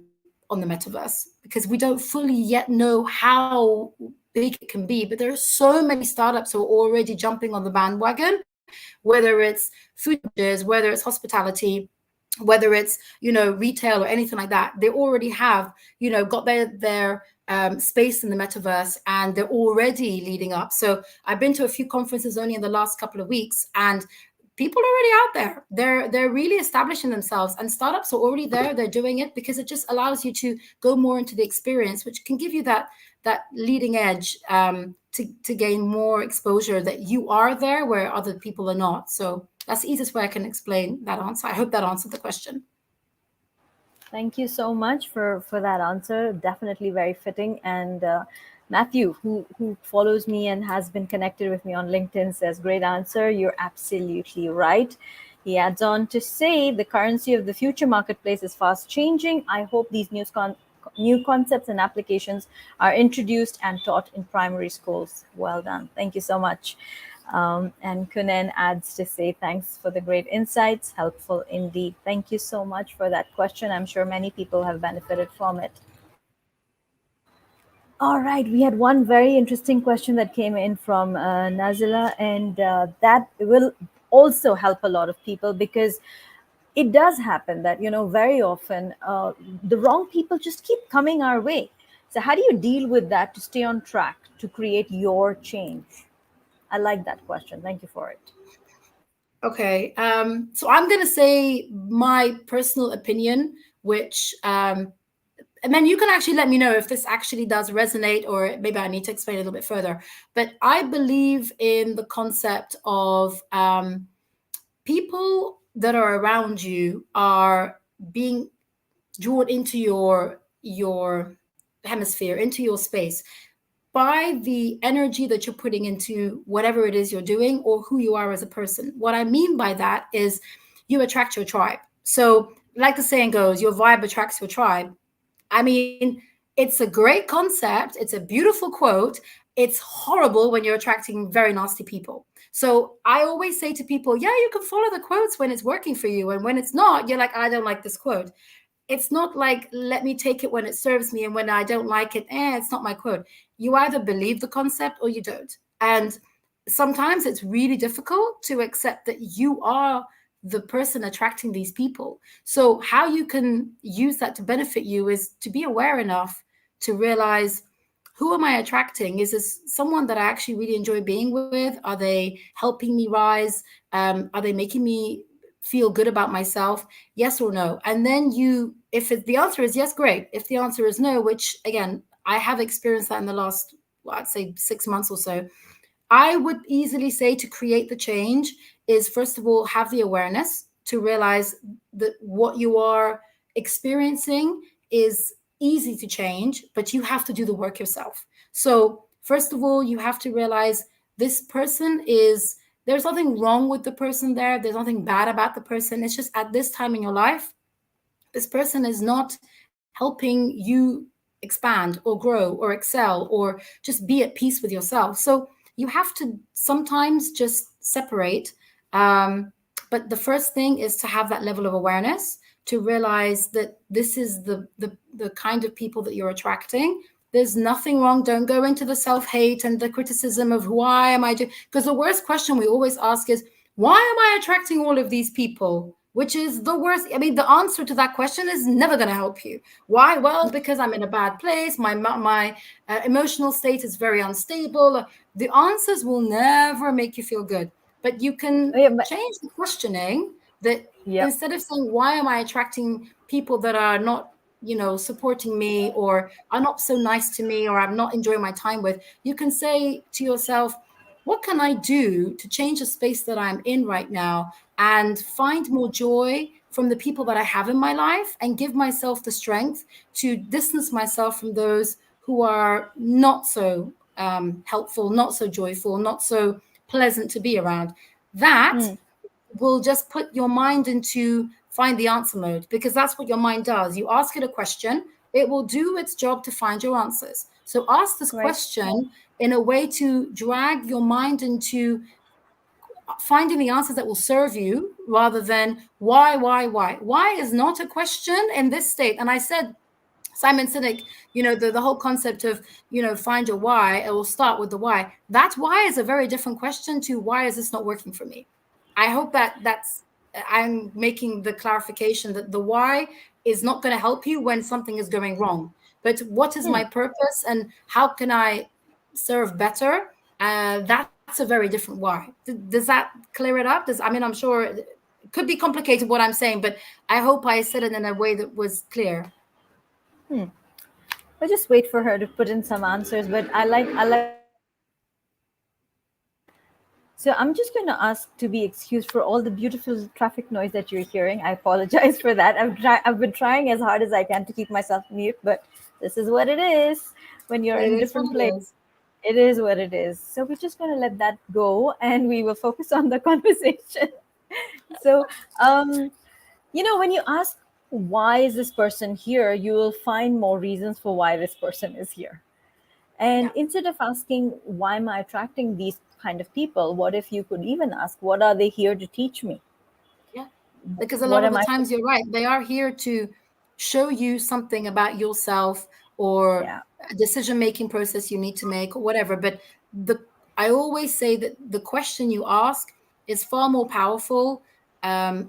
metaverse, because we don't fully yet know how big it can be. But there are so many startups who are already jumping on the bandwagon, whether it's food beverages, whether it's hospitality, whether it's retail or anything like that. They already have got their space in the metaverse, and they're already leading up. So I've been to a few conferences only in the last couple of weeks, and people are already out there. They're really establishing themselves, and startups are already there. They're doing it because it just allows you to go more into the experience, which can give you that leading edge, to gain more exposure, that you are there where other people are not. So that's the easiest way I can explain that answer. I hope that answered the question. Thank you so much for that answer. Definitely very fitting. And Matthew, who follows me and has been connected with me on LinkedIn, says, "Great answer. You're absolutely right." He adds on to say, "The currency of the future marketplace is fast changing. I hope these new concepts and applications are introduced and taught in primary schools." Well done. Thank you so much. And Kunen adds to say, "Thanks for the great insights. Helpful indeed." Thank you so much for that question. I'm sure many people have benefited from it. All right, we had one very interesting question that came in from Nazila, and that will also help a lot of people because it does happen that, very often the wrong people just keep coming our way. So, how do you deal with that to stay on track to create your change? I like that question. Thank you for it. Okay. So I'm going to say my personal opinion, which, and then you can actually let me know if this actually does resonate or maybe I need to explain a little bit further. But I believe in the concept of people that are around you are being drawn into your hemisphere, into your space by the energy that you're putting into whatever it is you're doing or who you are as a person. What I mean by that is you attract your tribe. So, like the saying goes, your vibe attracts your tribe. I mean, it's a great concept, it's a beautiful quote. It's horrible when you're attracting very nasty people. So, I always say to people, yeah, you can follow the quotes when it's working for you. And when it's not, you're like, I don't like this quote. It's not like let me take it when it serves me and when I don't like it, it's not my quote. You either believe the concept or you don't. And sometimes it's really difficult to accept that you are the person attracting these people. So how you can use that to benefit you is to be aware enough to realize, who am I attracting? Is this someone that I actually really enjoy being with? Are they helping me rise? Are they making me feel good about myself? Yes or no? And then the answer is yes, great. If the answer is no, which again, I have experienced that in the last, well, I'd say 6 months or so, I would easily say to create the change is, first of all, have the awareness to realize that what you are experiencing is easy to change, but you have to do the work yourself. So, first of all, you have to realize this person is, there's nothing wrong with the person there, there's nothing bad about the person. It's just at this time in your life, this person is not helping you expand or grow or excel or just be at peace with yourself. So you have to sometimes just separate. But the first thing is to have that level of awareness, to realize that this is the kind of people that you're attracting. There's nothing wrong. Don't go into the self-hate and the criticism of why am I doing, because the worst question we always ask is, why am I attracting all of these people? Which is the worst. I mean, the answer to that question is never going to help you. Why? Well, because I'm in a bad place. My emotional state is very unstable. The answers will never make you feel good. But you can Yeah, but, change the questioning, that yep. instead of saying, why am I attracting people that are not, supporting me or are not so nice to me or I'm not enjoying my time with, you can say to yourself, what can I do to change the space that I'm in right now and find more joy from the people that I have in my life and give myself the strength to distance myself from those who are not so helpful, not so joyful, not so pleasant to be around. That Hmm, will just put your mind into find the answer mode, because that's what your mind does. You ask it a question, it will do its job to find your answers. So ask this right. question in a way to drag your mind into finding the answers that will serve you, rather than why is not a question in this state. And I said, Simon Sinek, the whole concept of, find your why, it will start with the why. That why is a very different question to why is this not working for me. I hope I'm making the clarification that the why is not going to help you when something is going wrong. But what is Hmm. my purpose and how can I serve better? That's a very different why. Does that clear it up? I'm sure it could be complicated what I'm saying, but I hope I said it in a way that was clear. Hmm. I'll just wait for her to put in some answers, but I like So I'm just going to ask to be excused for all the beautiful traffic noise that you're hearing. I apologize for that. I've been trying as hard as I can to keep myself mute, but this is what it is when you're It in is what different it places. is. It is what it is. So we're just going to let that go and we will focus on the conversation. So, um, when you ask, why is this person here, you will find more reasons for why this person is here. And Yeah. instead of asking, why am I attracting these kind of people, what if you could even ask, what are they here to teach me? Yeah. Because a What lot of am the I? times you're right. They are here to show you something about yourself or Yeah, a decision making process you need to make or whatever. But the I always say that the question you ask is far more powerful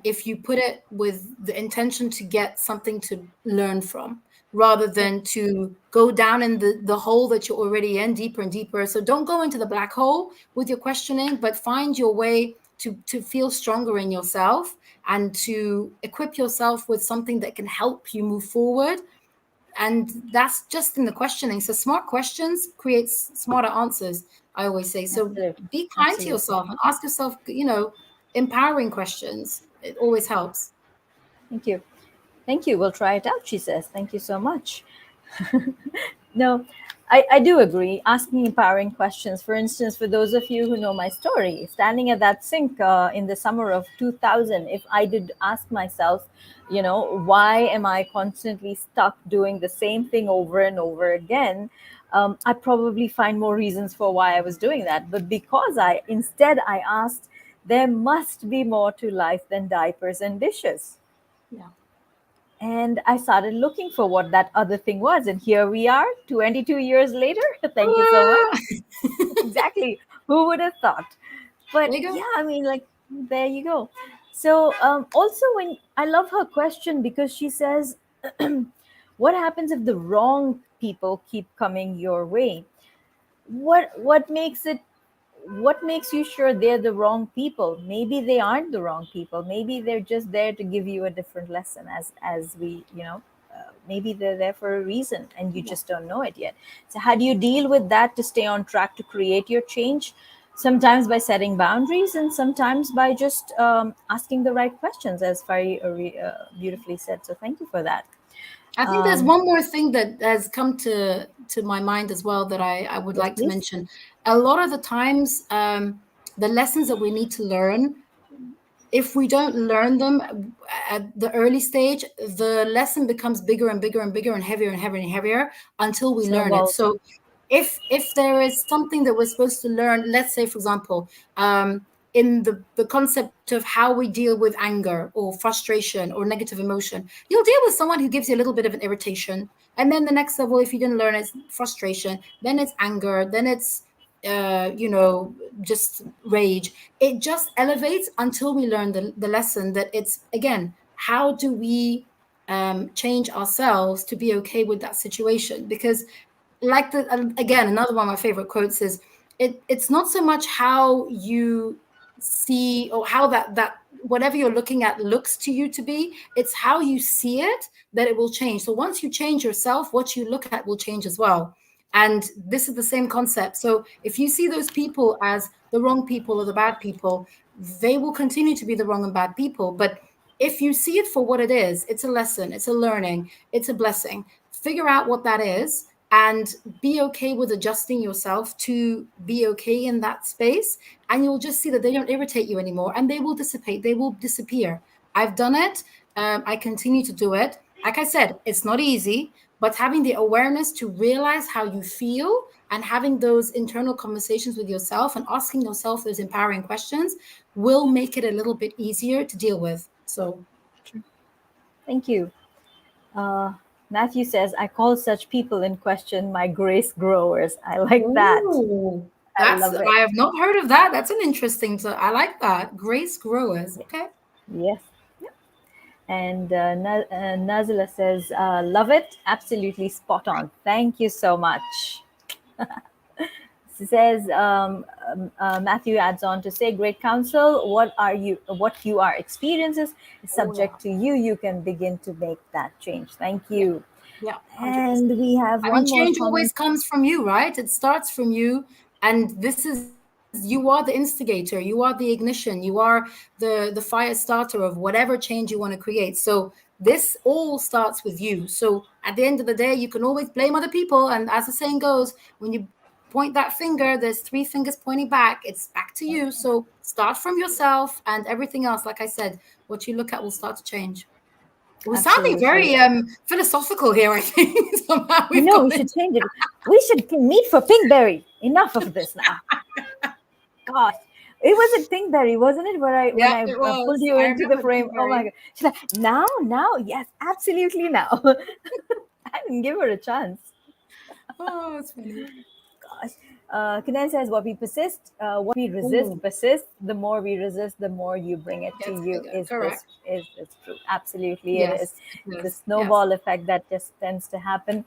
if you put it with the intention to get something to learn from rather yeah, than to go down in the hole that you're already in deeper and deeper. So don't go into the black hole with your questioning, but find your way to feel stronger in yourself and to equip yourself with something that can help you move forward. And that's just in the questioning. So smart questions creates smarter answers, I always say. So absolutely, be kind to absolutely. yourself and ask yourself, empowering questions. It always helps. Thank you. Thank you. We'll try it out, she says. Thank you so much. No, I do agree. Asking empowering questions. For instance, for those of you who know my story, standing at that sink in the summer of 2000, if I did ask myself, why am I constantly stuck doing the same thing over and over again? I probably find more reasons for why I was doing that. But because I asked, there must be more to life than diapers and dishes. Yeah. And I started looking for what that other thing was. And here we are, 22 years later. Thank you so much. Ah! Exactly. Who would have thought? But There you go. yeah, I mean, like, there you go. So, also, when I love her question because she says, what happens if the wrong people keep coming your way? What makes you sure they're the wrong people? Maybe they aren't the wrong people. Maybe they're just there to give you a different lesson, as we maybe they're there for a reason and you Yeah. just don't know it yet. So how do you deal with that to stay on track to create your change? Sometimes by setting boundaries, and sometimes by just asking the right questions, as Fari beautifully said. So thank you for that. I think there's um, one more thing that has come to my mind as well that I would yes, like to please. mention. A lot of the times, the lessons that we need to learn, if we don't learn them at the early stage, the lesson becomes bigger and bigger and bigger and heavier and heavier and heavier until we learn it. Snowballs. So if there is something that we're supposed to learn, let's say for example, in the concept of how we deal with anger or frustration or negative emotion, you'll deal with someone who gives you a little bit of an irritation, and then the next level, if you didn't learn, it's frustration, then it's anger, then it's just rage. It just elevates until we learn the lesson that it's, again, how do we change ourselves to be okay with that situation? Because like again, another one of my favorite quotes is, it's not so much how you see or how that whatever you're looking at looks to you to be, it's how you see it that it will change. So once you change yourself, what you look at will change as well. And this is the same concept. So if you see those people as the wrong people or the bad people, they will continue to be the wrong and bad people. But if you see it for what it is, it's a lesson, it's a learning, it's a blessing. Figure out what that is and be okay with adjusting yourself to be okay in that space. And you'll just see that they don't irritate you anymore and they will dissipate, they will disappear. I've done it. I continue to do it. Like I said, it's not easy, but having the awareness to realize how you feel and having those internal conversations with yourself and asking yourself those empowering questions will make it a little bit easier to deal with. So, Thank you. Uh, Matthew says, I call such people in question my grace growers. I like that. oh, I that's, love it. I have not heard of that. That's an interesting, so I like that. Grace growers. Okay. Yes. And Nazila says, love it. Absolutely spot on. Thank you so much. She says, Matthew adds on to say, great counsel. What you are experiences is Oh, yeah. subject to you. You can begin to make that change. Thank Yeah. you. Yeah. And 100%. we have I mean, one more change always comment. comes from you, right? It starts from you. And this is you are the instigator, you are the ignition, you are the fire starter of whatever change you want to create. So this all starts with you. So at the end of the day, you can always blame other people, and as the saying goes, when you point that finger, there's three fingers pointing back, it's back to you. So start from yourself, and everything else, like I said, what you look at will start to change. We're sounding very Absolutely. philosophical here, I think. Somehow I we've know got we should into. change it. We should meet for Pinkberry. Enough of this now. Gosh, it was at Pinkberry, wasn't it? Where I when Yeah, I it pulled was. you I into the remember frame. Oh my Pinkberry. god! She's like, now, yes, absolutely now. I didn't give her a chance. Oh, it's funny. Gosh. Kunal says, what we persist, what we resist Ooh, persists. The more we resist, the more you bring it to gets you. bigger. Is this Correct. true? Absolutely, it is. Yes, it It's a is. Yes. snowball effect that just tends to happen.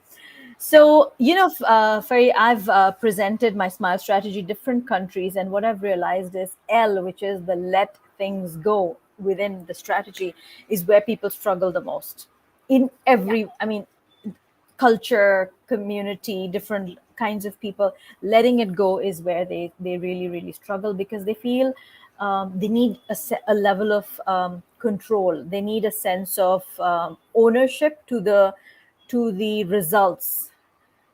So, Fari, I've presented my smile strategy different countries, and what I've realized is L, which is the let things go within the strategy, is where people struggle the most. In Yeah. every, I mean, culture, community, different kinds of people, letting it go is where they really really struggle, because they feel they need a level of control. They need a sense of ownership to the results.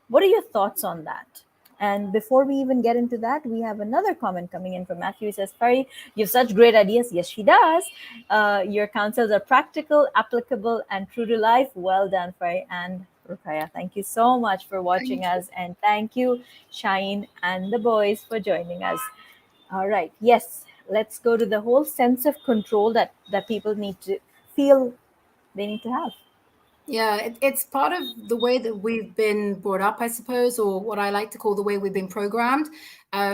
What are your thoughts on that? And before we even get into that, we have another comment coming in from Matthew. He says, Fari, you have such great ideas. Yes, she does. Your counsels are practical, applicable, and true to life. Well done, Fari and Rukaya. Thank you so much for watching Thank you. us. And thank you, Shine and the boys, for joining us. All right. Yes, let's go to the whole sense of control that people need to feel they need to have. Yeah, it's part of the way that we've been brought up, I suppose, or what I like to call the way we've been programmed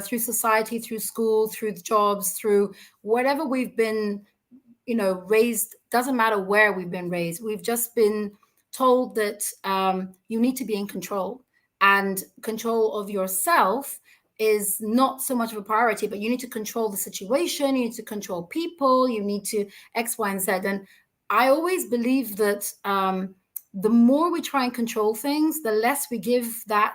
through society, through school, through the jobs, through whatever we've been, raised. Doesn't matter where we've been raised. We've just been told that you need to be in control, and control of yourself is not so much of a priority, but you need to control the situation, you need to control people, you need to X, Y, and Z. And I always believe that the more we try and control things, the less we give that,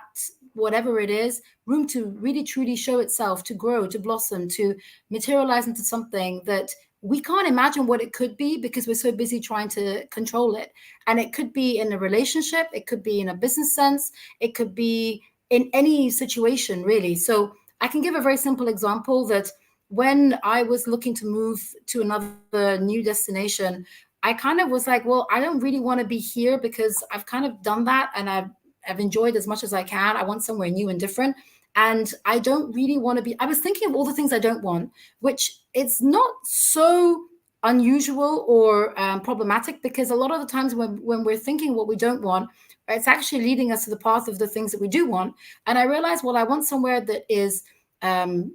whatever it is, room to really truly show itself, to grow, to blossom, to materialize into something that we can't imagine what it could be, because we're so busy trying to control it. And it could be in a relationship, it could be in a business sense, it could be in any situation, really. So I can give a very simple example that when I was looking to move to another new destination, I kind of was like, well, I don't really want to be here because I've kind of done that, and I've enjoyed as much as I can. I want somewhere new and different. And I don't really want to be, I was thinking of all the things I don't want, which it's not so unusual or problematic, because a lot of the times when we're thinking what we don't want, it's actually leading us to the path of the things that we do want. And I realized, well, I want somewhere that is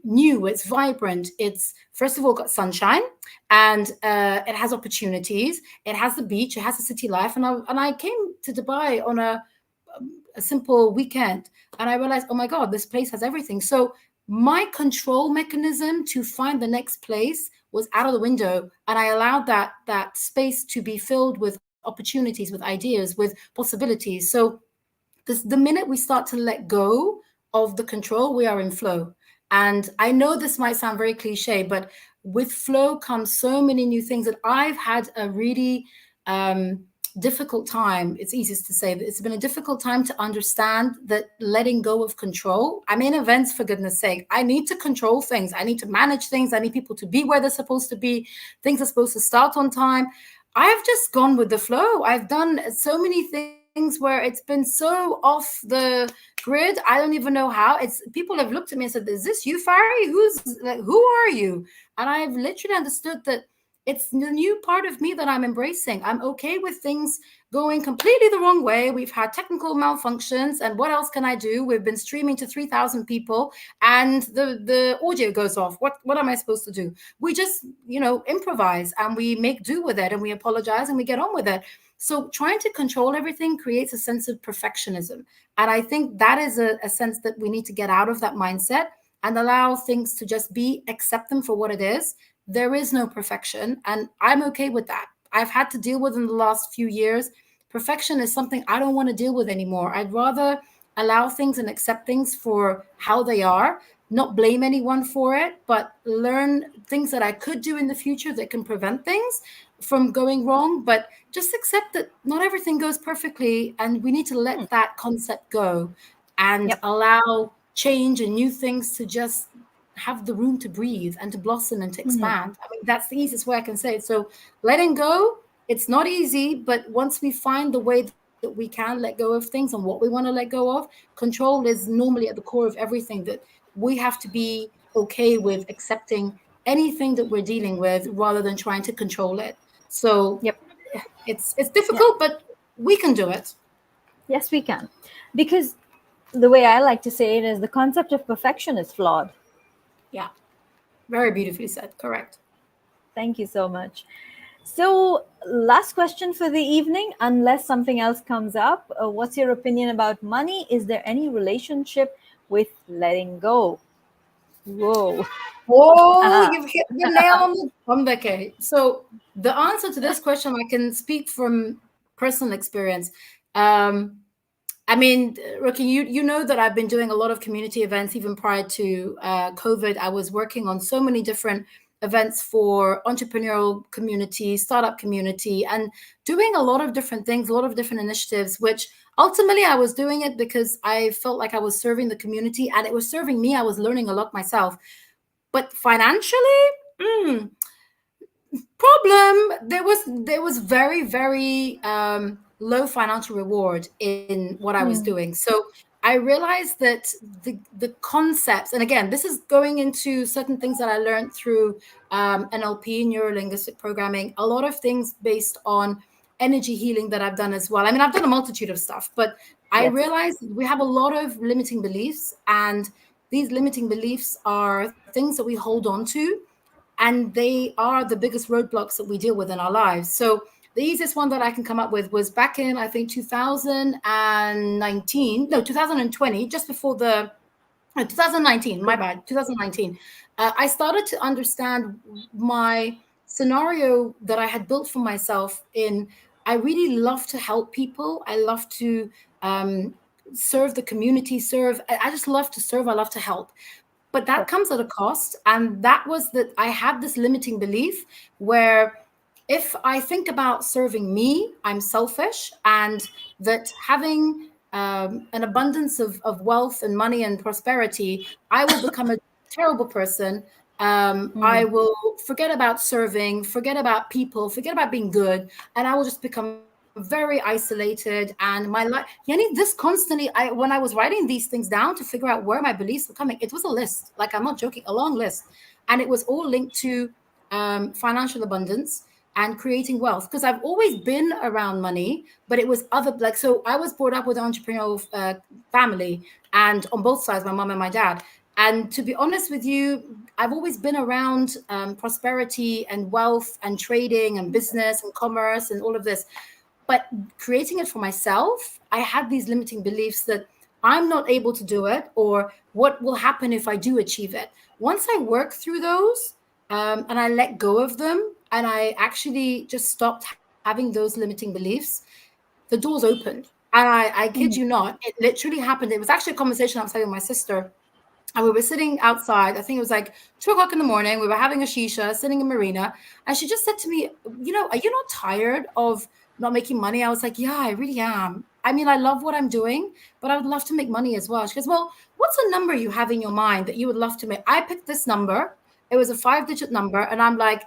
new, it's vibrant, it's first of all got sunshine, and it has opportunities, it has the beach, it has the city life. And I came to Dubai on a simple weekend, and I realized, oh my god, this place has everything. So my control mechanism to find the next place was out of the window, and I allowed that space to be filled with opportunities, with ideas, with possibilities. So the minute we start to let go of the control, we are in flow. And I know this might sound very cliche, but with flow comes so many new things that I've had a really um, difficult time. It's easiest to say, but it's been a difficult time to understand that letting go of control. I'm in events, for goodness sake. I need to control things. I need to manage things. I need people to be where they're supposed to be. Things are supposed to start on time. I've just gone with the flow. I've done so many things where it's been so off the grid. I don't even know how. It's people have looked at me and said, "Is this you, Fari? Who's like, who are you?" And I've literally understood that it's the new part of me that I'm embracing. I'm okay with things going completely the wrong way. We've had technical malfunctions, and what else can I do? We've been streaming to 3,000 people, and the audio goes off. What am I supposed to do? We just improvise, and we make do with it, and we apologize, and we get on with it. So trying to control everything creates a sense of perfectionism. And I think that is a sense that we need to get out of that mindset and allow things to just be, accept them for what it is. There is no perfection, and I'm okay with that. I've had to deal with in the last few years. Perfection is something I don't want to deal with anymore. I'd rather allow things and accept things for how they are, not blame anyone for it, but learn things that I could do in the future that can prevent things from going wrong. But just accept that not everything goes perfectly, and we need to let that concept go and Yep. allow change and new things to just have the room to breathe and to blossom and to expand. I mean, that's the easiest way I can say it. So letting go, it's not easy, but once we find the way that we can let go of things and what we want to let go of, control is normally at the core of everything, that we have to be okay with accepting anything that we're dealing with rather than trying to control it. So Yep. it's Yep. difficult, but we can do it. Yes, we can. Because the way I like to say it is the concept of perfection is flawed. Yeah, very beautifully said. Correct. Thank you so much. So, last question for the evening, unless something else comes up. What's your opinion about money? Is there any relationship with letting go? Whoa. Oh, you've hit the nail on the head. So the answer to this question, I can speak from personal experience. Um, I mean, Rocky, you know that I've been doing a lot of community events even prior to COVID. I was working on so many different events for entrepreneurial community, startup community, and doing a lot of different things, a lot of different initiatives, which ultimately I was doing it because I felt like I was serving the community and it was serving me. I was learning a lot myself. But financially, mm, problem, there was very low financial reward in what I was doing. So I realized that the concepts, and again, this is going into certain things that I learned through NLP, neuro linguistic programming, a lot of things based on energy healing that I've done as well. I mean, I've done a multitude of stuff, but I Yes. realized we have a lot of limiting beliefs, and these limiting beliefs are things that we hold on to, and they are the biggest roadblocks that we deal with in our lives. So the easiest one that I can come up with was back in, I think, 2019, no, 2020, just before the 2019, my bad, 2019. I started to understand my scenario that I had built for myself. In I really love to help people. I love to um, serve the community. Serve. I just love to serve. I love to help, but that Yep. comes at a cost. And that was that I had this limiting belief where if I think about serving me, I'm selfish, and that having an abundance of wealth and money and prosperity, I will become a terrible person. I will forget about serving, forget about people, forget about being good, and I will just become very isolated. And my life, Yani, this constantly, when I was writing these things down to figure out where my beliefs were coming, it was a list. Like, I'm not joking, a long list, and it was all linked to financial abundance and creating wealth, because I've always been around money, but it was other, like, so I was brought up with an entrepreneurial family, and on both sides, my mom and my dad. And to be honest with you, I've always been around prosperity and wealth and trading and business and commerce and all of this. But creating it for myself, I had these limiting beliefs that I'm not able to do it, or what will happen if I do achieve it. Once I work through those, and I let go of them, and I actually just stopped having those limiting beliefs, the doors opened. And I kid you not, it literally happened. It was actually a conversation I was having with my sister, and we were sitting outside. I think it was like 2 o'clock in the morning. We were having a shisha, sitting in Marina, and she just said to me, are you not tired of not making money? I was like, yeah, I really am. I mean, I love what I'm doing, but I would love to make money as well. She goes, well, what's a number you have in your mind that you would love to make? I picked this number. It was a 5-digit number, and I'm like,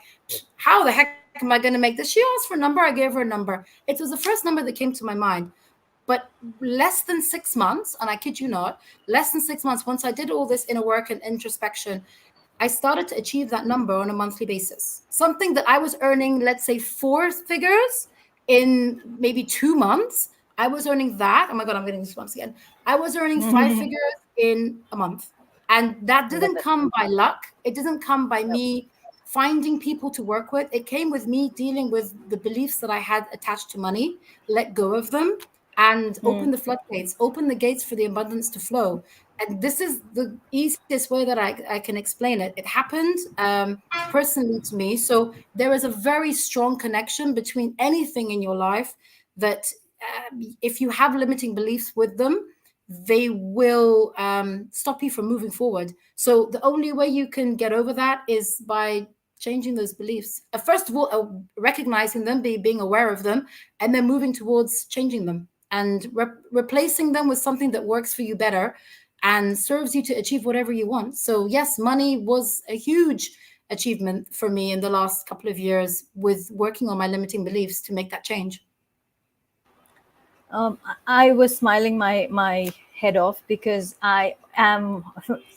how the heck am I going to make this? She asked for a number. I gave her a number. It was the first number that came to my mind. But less than 6 months, and I kid you not, less than 6 months, once I did all this inner work and introspection, I started to achieve that number on a monthly basis. Something that I was earning, let's say, 4 figures in maybe 2 months. I was earning that. Oh my God, I'm getting goosebumps again. I was earning 5 figures in a month. And that Love didn't it. come by luck. It didn't come by me finding people to work with. It came with me dealing with the beliefs that I had attached to money, let go of them, and open the floodgates, open the gates for the abundance to flow. And this is the easiest way that I can explain it. It happened personally to me. So there is a very strong connection between anything in your life that if you have limiting beliefs with them, they will stop you from moving forward. So the only way you can get over that is by changing those beliefs. First of all, recognizing them, being aware of them, and then moving towards changing them and replacing them with something that works for you better and serves you to achieve whatever you want. So yes, money was a huge achievement for me in the last couple of years with working on my limiting beliefs to make that change. I was smiling my head off because I am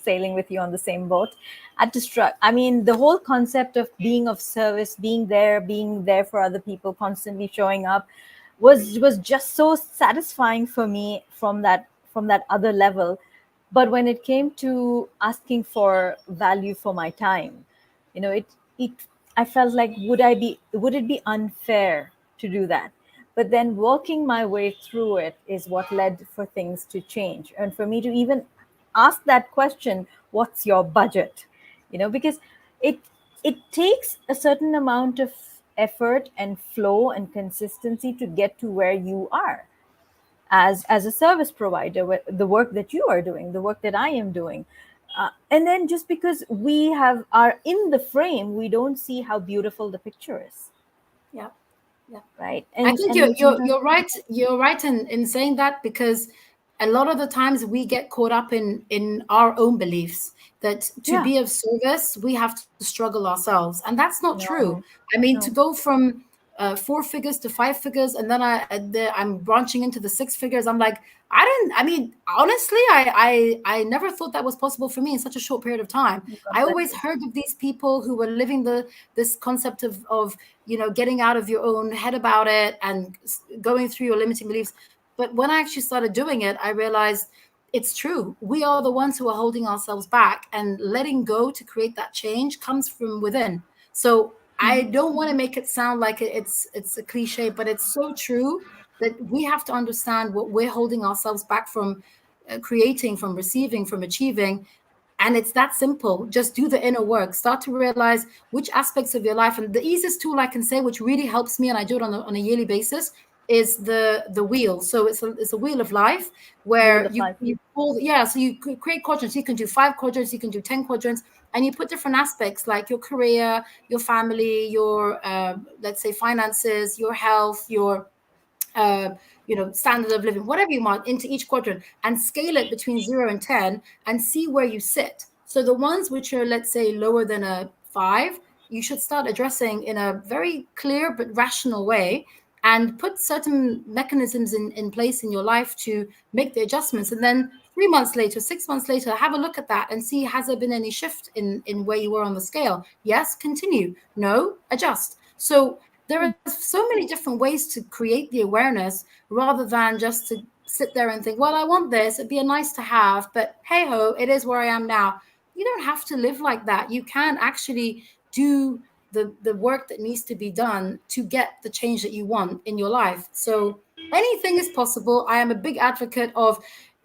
sailing with you on the same boat. At the struck, I mean, the whole concept of being of service, being there for other people, constantly showing up, was just so satisfying for me from that other level. But when it came to asking for value for my time, it I felt like would it be unfair to do that? But then working my way through it is what led for things to change, and for me to even ask that question, what's your budget? Because it it takes a certain amount of effort and flow and consistency to get to where you are as a service provider, the work that you are doing, the work that I am doing. And then just because we have are in the frame, we don't see how beautiful the picture is, Yeah. Yeah. right? I and think and then sometimes, you're right. You're right in saying that, because a lot of the times we get caught up in our own beliefs that to yeah, be of service we have to struggle ourselves, and that's not true. no, I mean, to no, go from four figures to five figures, and then I'm branching into the six figures. I'm like, I didn't. I mean, honestly, I never thought that was possible for me in such a short period of time. I always completely. heard of these people who were living this concept of getting out of your own head about it and going through your limiting beliefs. But when I actually started doing it, I realized it's true. We are the ones who are holding ourselves back, and letting go to create that change comes from within. So I don't want to make it sound like it's a cliche, but it's so true that we have to understand what we're holding ourselves back from creating, from receiving, from achieving. And it's that simple. Just do the inner work. Start to realize which aspects of your life. And the easiest tool I can say, which really helps me, and I do it on a yearly basis, is the wheel. So it's a wheel of life Wheel where of life. you pull, yeah. So you create quadrants. You can do 5 quadrants. You can do 10 quadrants, and you put different aspects like your career, your family, your let's say finances, your health, your uh, standard of living, whatever you want, into each quadrant and scale it between 0 and 10 and see where you sit. So the ones which are, let's say, lower than a 5, you should start addressing in a very clear but rational way and put certain mechanisms in place in your life to make the adjustments. And then 3 months later, 6 months later, have a look at that and see, has there been any shift in where you were on the scale? Yes, continue. No, adjust. So there are so many different ways to create the awareness rather than just to sit there and think, well, I want this, it'd be a nice to have, but hey ho, it is where I am now. You don't have to live like that. You can actually do the work that needs to be done to get the change that you want in your life. So anything is possible. I am a big advocate of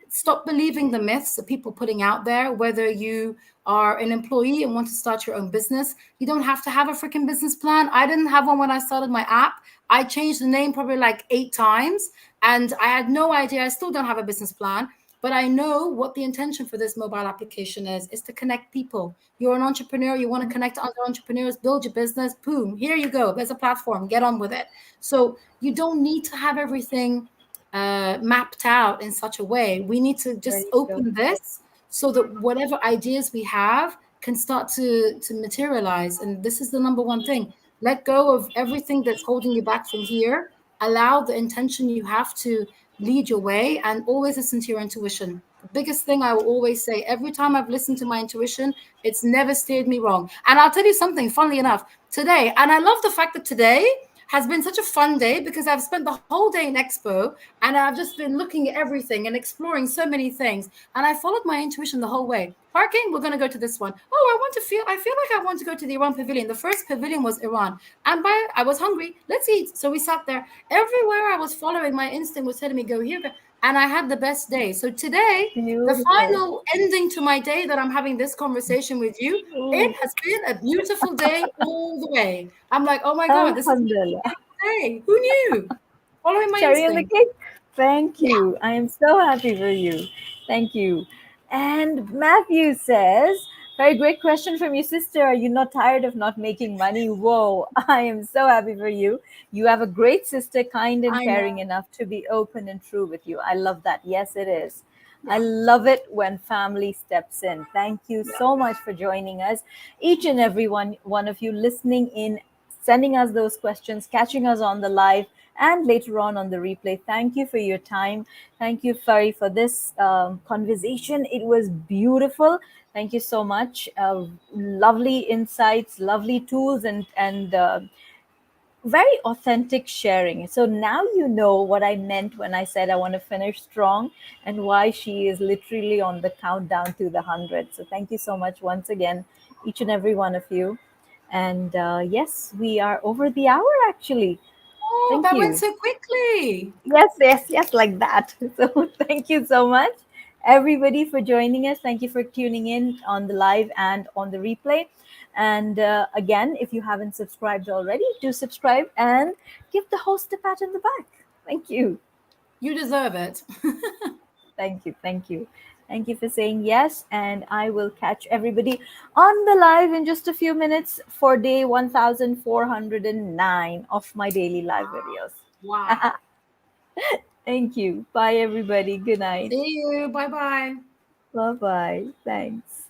stop believing the myths that people putting out there. Whether you are an employee and want to start your own business, you don't have to have a freaking business plan. I didn't have one when I started my app. I changed the name probably like 8 times, and I had no idea. I still don't have a business plan, but I know what the intention for this mobile application is to connect people. You're an entrepreneur, you want to connect to other entrepreneurs, build your business, boom, here you go. There's a platform, get on with it. So you don't need to have everything mapped out in such a way. We need to just Ready to go. open this so that whatever ideas we have can start to materialize. And this is the number one thing. Let go of everything that's holding you back from here. Allow the intention you have to lead your way, and always listen to your intuition. The biggest thing I will always say, every time I've listened to my intuition, it's never steered me wrong. And I'll tell you something, funnily enough, today, and I love the fact that today has been such a fun day because I've spent the whole day in Expo and I've just been looking at everything and exploring so many things. And I followed my intuition the whole way. Parking, we're going to go to this one. Oh, I feel like I want to go to the Iran pavilion. The first pavilion was Iran. And I was hungry. Let's eat. So we sat there. Everywhere I was following, my instinct was telling me, go here. And I had the best day. So today, the Beautiful. final ending to my day that I'm having this conversation with you, it Ooh, has been a beautiful day all the way. I'm like, oh my God, this is a alhamdulillah. beautiful day. Who knew? Following my Cherry on the instinct. cake. Thank Yeah. you. I am so happy for you. Thank you. And Matthew says, very great question from your sister. Are you not tired of not making money? Whoa, I am so happy for you. You have a great sister, kind and I know. caring enough to be open and true with you. I love that. Yes, it is. I Yeah. love it when family steps in. Thank you Yeah. so much for joining us. Each and every one of you listening in, sending us those questions, catching us on the live and later on the replay. Thank you for your time. Thank you, Fari, for this conversation. It was beautiful. Thank you so much. Lovely insights, lovely tools, and very authentic sharing. So now you know what I meant when I said I want to finish strong and why she is literally on the countdown to the 100. So thank you so much once again, each and every one of you. And yes, we are over the hour actually. Oh, Thank that went you. so quickly. Yes, yes, yes, like that. So thank you so much, everybody, for joining us. Thank you for tuning in on the live and on the replay. And again, if you haven't subscribed already, do subscribe and give the host a pat on the back. Thank you. You deserve it. Thank you. Thank you. Thank you for saying yes. And I will catch everybody on the live in just a few minutes for day 1409 of my daily live videos. Wow. Thank you. Bye, everybody. Good night. See you. Bye bye. Bye bye. Thanks.